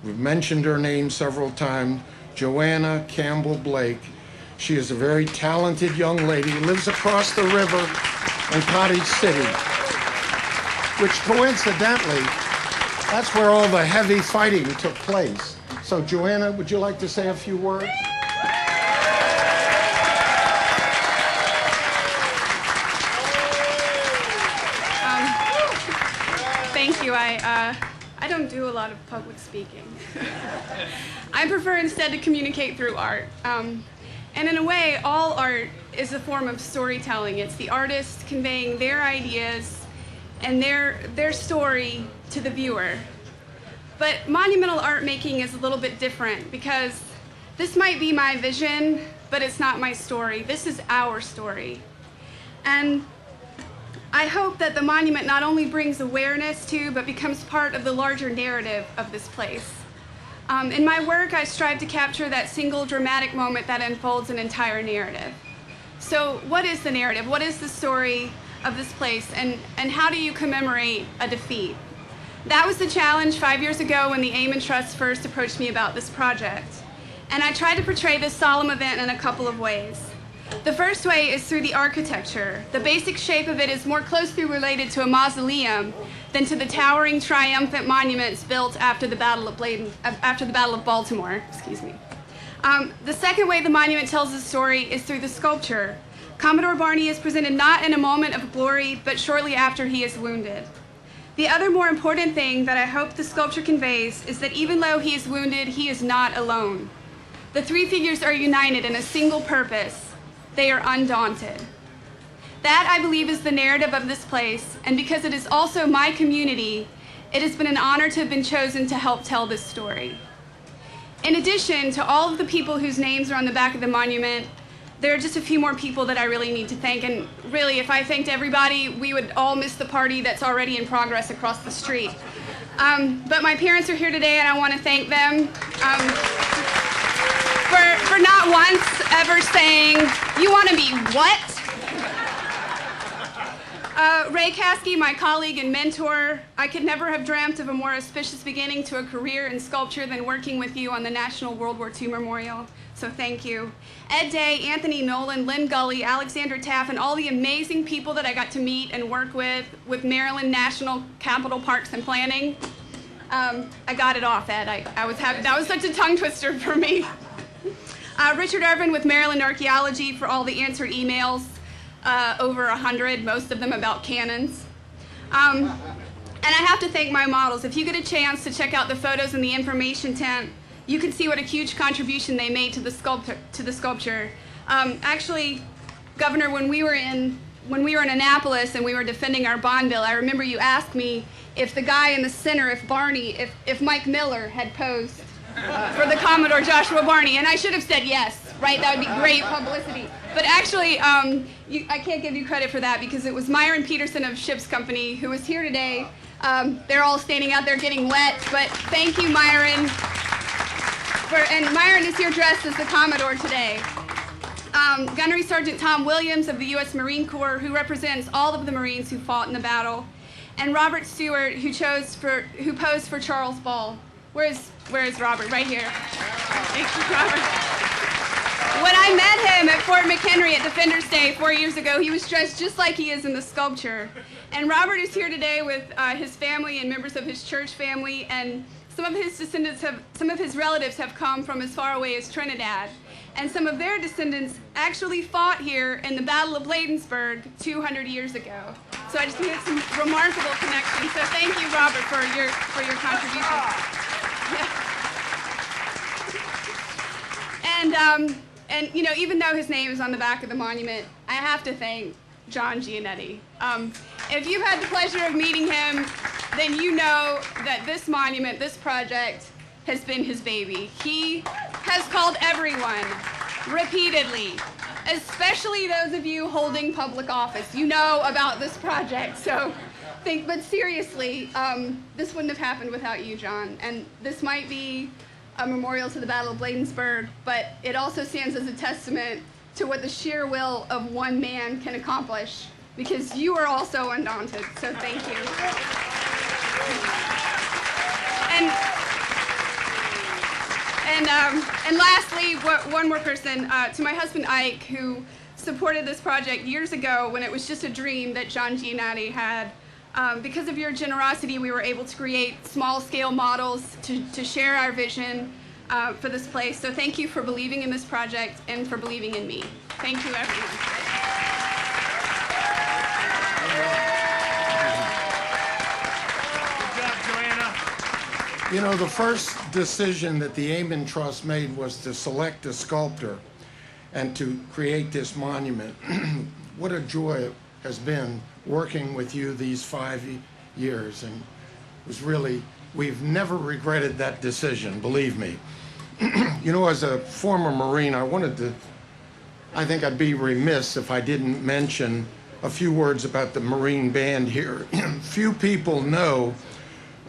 We've mentioned her name several times, Joanna Campbell Blake. She is a very talented young lady who lives across the river in Cottage City, which coincidentally, that's where all the heavy fighting took place. So Joanna, would you like to say a few words? Thank you. I don't do a lot of public speaking. I prefer instead to communicate through art. And in a way, all art is a form of storytelling. It's the artist conveying their ideas and their story to the viewer. But monumental art making is a little bit different, because this might be my vision, but it's not my story. This is our story. And I hope that the monument not only brings awareness to, but becomes part of the larger narrative of this place. In my work, I strive to capture that single dramatic moment that unfolds an entire narrative. So what is the narrative? What is the story of this place? And how do you commemorate a defeat? That was the challenge 5 years ago when the Ammon Trust first approached me about this project. And I tried to portray this solemn event in a couple of ways. The first way is through the architecture. The basic shape of it is more closely related to a mausoleum than to the towering triumphant monuments built after the Battle of Baltimore. Excuse me. The second way the monument tells the story is through the sculpture. Commodore Barney is presented not in a moment of glory, but shortly after he is wounded. The other more important thing that I hope the sculpture conveys is that even though he is wounded, he is not alone. The three figures are united in a single purpose. They are undaunted. That, I believe, is the narrative of this place, and because it is also my community, it has been an honor to have been chosen to help tell this story. In addition to all of the people whose names are on the back of the monument, there are just a few more people that I really need to thank, and really, if I thanked everybody, we would all miss the party that's already in progress across the street. But my parents are here today, and I want to thank them for not once ever saying, "You want to be what?" Ray Caskey, my colleague and mentor, I could never have dreamt of a more auspicious beginning to a career in sculpture than working with you on the National World War II Memorial, so thank you. Ed Day, Anthony Nolan, Lynn Gully, Alexander Taff, and all the amazing people that I got to meet and work with Maryland National Capital Parks and Planning. I got it off, Ed. I was happy. That was such a tongue twister for me. Richard Irvin with Maryland Archaeology for all the answered emails, over 100, most of them about cannons. And I have to thank my models. If you get a chance to check out the photos in the information tent, you can see what a huge contribution they made to the sculpture. Actually, Governor, when we were in Annapolis and we were defending our bond bill, I remember you asked me if the guy in the center, if Mike Miller had posed for the Commodore Joshua Barney, and I should have said yes, right? That would be great publicity. But actually, I can't give you credit for that because it was Myron Peterson of Ships Company who was here today. They're all standing out there getting wet, but thank you, Myron. And Myron is here dressed as the Commodore today. Gunnery Sergeant Tom Williams of the U.S. Marine Corps, who represents all of the Marines who fought in the battle, and Robert Stewart, who posed for Charles Ball. Where is Robert? Right here. Thank you, Robert. When I met him at Fort McHenry at Defenders Day 4 years ago, he was dressed just like he is in the sculpture. And Robert is here today with his family and members of his church family, and some of his relatives have come from as far away as Trinidad. And some of their descendants actually fought here in the Battle of Bladensburg 200 years ago. So I just made some remarkable connections. So thank you, Robert, for your contribution. Yeah. And you know, even though his name is on the back of the monument, I have to thank John Giannetti. If you've had the pleasure of meeting him, then you know that this monument, this project, has been his baby. He has called everyone repeatedly, especially those of you holding public office. You know about this project, so but seriously, this wouldn't have happened without you, John. And this might be a memorial to the Battle of Bladensburg, but it also stands as a testament to what the sheer will of one man can accomplish, because you are also undaunted, so thank you. And lastly, one more person, to my husband Ike, who supported this project years ago when it was just a dream that John Giannetti had. Because of your generosity, we were able to create small-scale models to share our vision for this place. So thank you for believing in this project and for believing in me. Thank you, everyone. Good job, Joanna. You know, the first decision that the Amen Trust made was to select a sculptor and to create this monument. What a joy it has been working with you these 5 years, and it was really, we've never regretted that decision, believe me. You know, as a former Marine, I think I'd be remiss if I didn't mention a few words about the Marine Band here. Few people know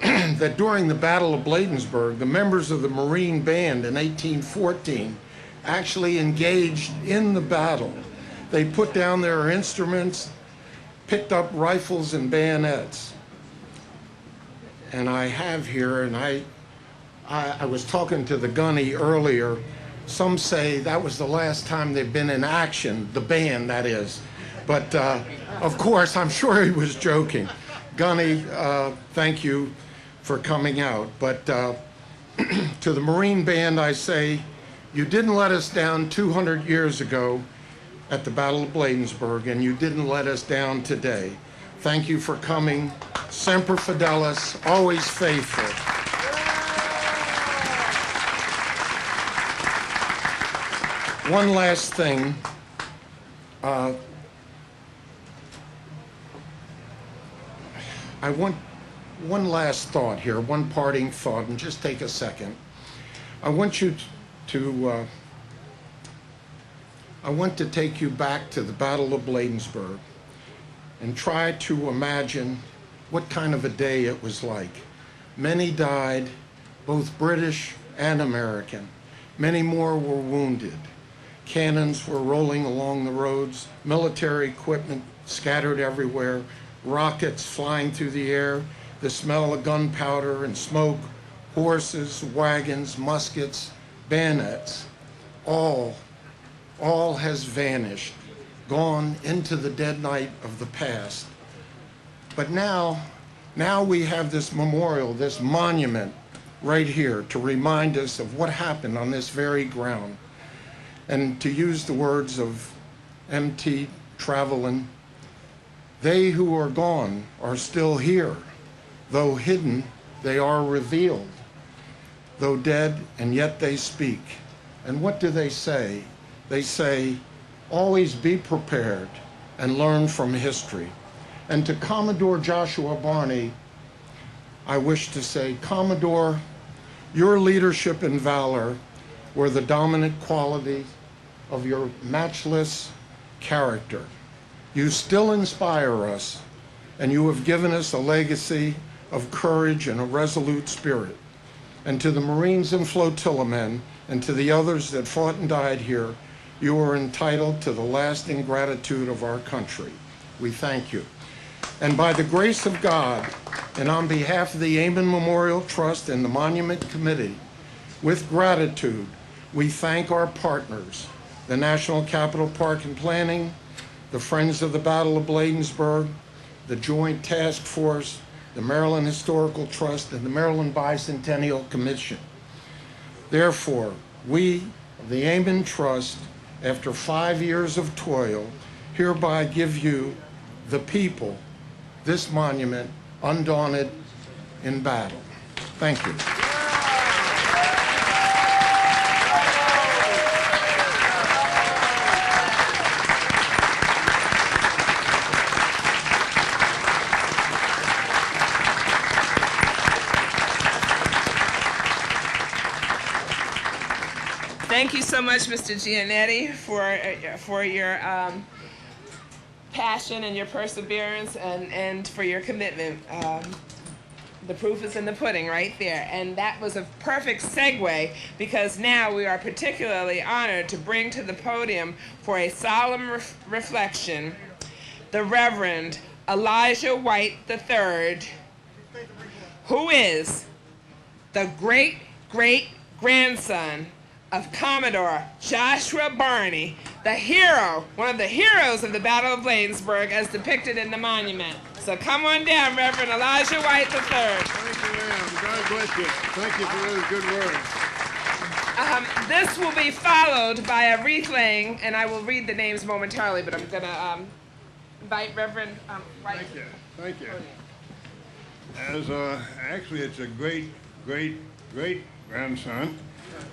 that during the Battle of Bladensburg, the members of the Marine Band in 1814 actually engaged in the battle. They put down their instruments, picked up rifles and bayonets. And I have here, and I was talking to the gunny earlier, Some say that was the last time they've been in action, the band, that is. But of course, I'm sure he was joking. Gunny, thank you for coming out. But to the Marine Band, I say, you didn't let us down 200 years ago at the Battle of Bladensburg, and you didn't let us down today. Thank you for coming. Semper Fidelis, always faithful. One last thing. I want one last thought here, one parting thought, and just take a second. I want to take you back to the Battle of Bladensburg and try to imagine what kind of a day it was like. Many died, both British and American. Many more were wounded. Cannons were rolling along the roads, military equipment scattered everywhere, rockets flying through the air, the smell of gunpowder and smoke, horses, wagons, muskets, bayonets, all has vanished, gone into the dead night of the past. But now we have this memorial, this monument right here to remind us of what happened on this very ground. And to use the words of M.T. Travelin, they who are gone are still here. Though hidden, they are revealed. Though dead, and yet they speak. And what do they say? They say, always be prepared and learn from history. And to Commodore Joshua Barney, I wish to say, Commodore, your leadership and valor were the dominant qualities of your matchless character. You still inspire us, and you have given us a legacy of courage and a resolute spirit. And to the Marines and flotilla men, and to the others that fought and died here, you are entitled to the lasting gratitude of our country. We thank you. And by the grace of God, and on behalf of the Amen Memorial Trust and the Monument Committee, with gratitude, we thank our partners, the National Capital Park and Planning, the Friends of the Battle of Bladensburg, the Joint Task Force, the Maryland Historical Trust, and the Maryland Bicentennial Commission. Therefore, we, the Amen Trust, after 5 years of toil, hereby give you, the people, this monument, undaunted in battle. Thank you. Thank you so much, Mr. Giannetti, for your passion and your perseverance and for your commitment. The proof is in the pudding right there. And that was a perfect segue, because now we are particularly honored to bring to the podium for a solemn reflection the Reverend Elijah White III, who is the great-great-grandson of Commodore Joshua Barney, the hero, one of the heroes of the Battle of Bladensburg as depicted in the monument. So come on down, Reverend Elijah White III. Thank you, ma'am. God bless you. Thank you for those good words. This will be followed by a wreath laying, and I will read the names momentarily, but I'm going to invite Reverend White. Thank you. Thank you. As actually, it's a great-great-great-grandson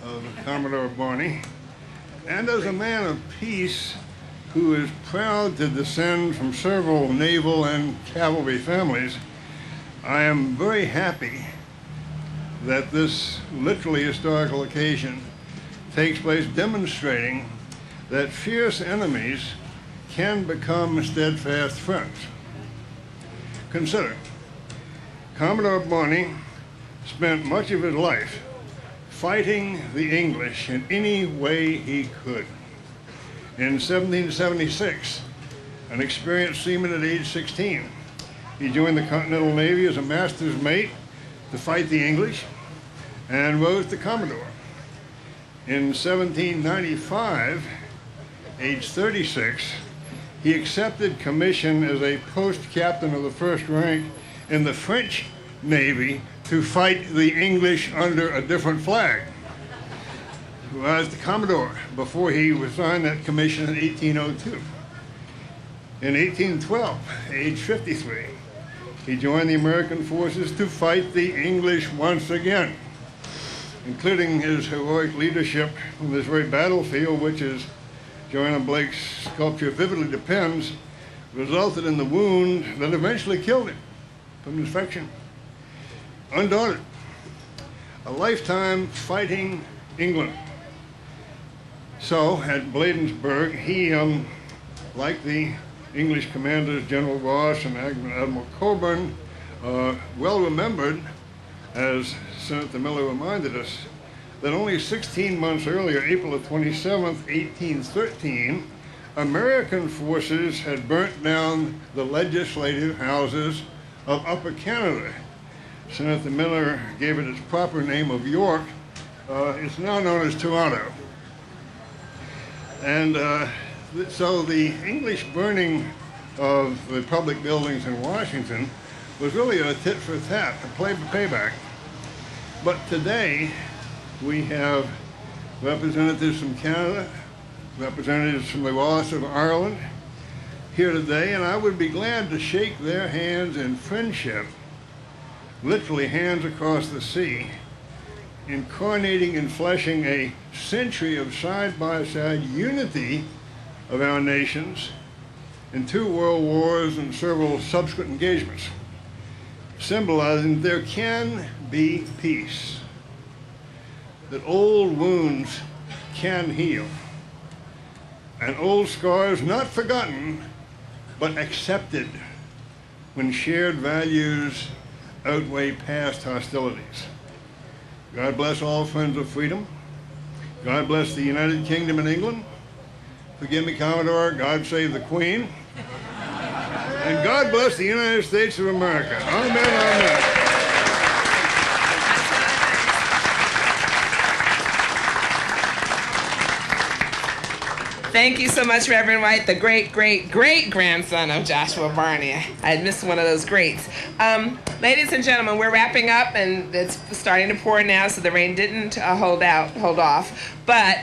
of Commodore Barney, and as a man of peace who is proud to descend from several naval and cavalry families, I am very happy that this literally historical occasion takes place, demonstrating that fierce enemies can become steadfast friends. Consider, Commodore Barney spent much of his life fighting the English in any way he could. In 1776, an experienced seaman at age 16, he joined the Continental Navy as a master's mate to fight the English and rose to Commodore. In 1795, age 36, he accepted commission as a post captain of the first rank in the French Navy to fight the English under a different flag. He was the Commodore before he resigned that commission in 1802. In 1812, age 53, he joined the American forces to fight the English once again, including his heroic leadership on this very battlefield, which, as Joanna Blake's sculpture vividly depends, resulted in the wound that eventually killed him from infection. Undaunted, a lifetime fighting England. So at Bladensburg, he, like the English commanders General Ross and Admiral Cockburn, well remembered, as Senator Miller reminded us, that only 16 months earlier, April the 27th, 1813, American forces had burnt down the legislative houses of Upper Canada. Senator Miller gave it its proper name of York. It's now known as Toronto. And so the English burning of the public buildings in Washington was really a tit for tat, a payback. But today, we have representatives from Canada, representatives from the Ross of Ireland here today, and I would be glad to shake their hands in friendship, literally hands across the sea, incarnating and fleshing a century of side-by-side unity of our nations in 2 world wars and several subsequent engagements, symbolizing there can be peace, that old wounds can heal, and old scars not forgotten, but accepted when shared values outweigh past hostilities. God bless all friends of freedom. God bless the United Kingdom and England. Forgive me, Commodore, God save the Queen. And God bless the United States of America. Amen, amen. Thank you so much, Reverend White, the great-great-great-grandson of Joshua Barney. I had missed one of those greats. Ladies and gentlemen, we're wrapping up, and it's starting to pour now, so the rain didn't hold off. But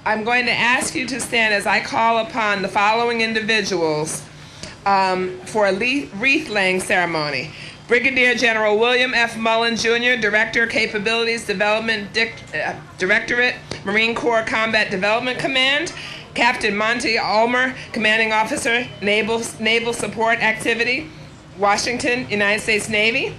I'm going to ask you to stand as I call upon the following individuals for a wreath-laying ceremony. Brigadier General William F. Mullen, Jr., Director, Capabilities Development Directorate, Marine Corps Combat Development Command. Captain Monty Ulmer, Commanding Officer, Naval Support Activity, Washington, United States Navy.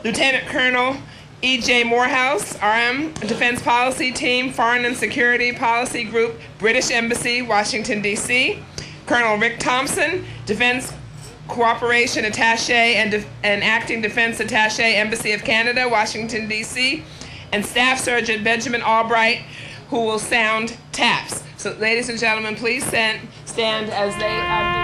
Lieutenant Colonel E.J. Morehouse, RM, Defense Policy Team, Foreign and Security Policy Group, British Embassy, Washington, D.C. Colonel Rick Thompson, Defense Cooperation Attaché and Acting Defense Attaché, Embassy of Canada, Washington, D.C. And Staff Sergeant Benjamin Albright, who will sound taps. So, ladies and gentlemen, please stand as they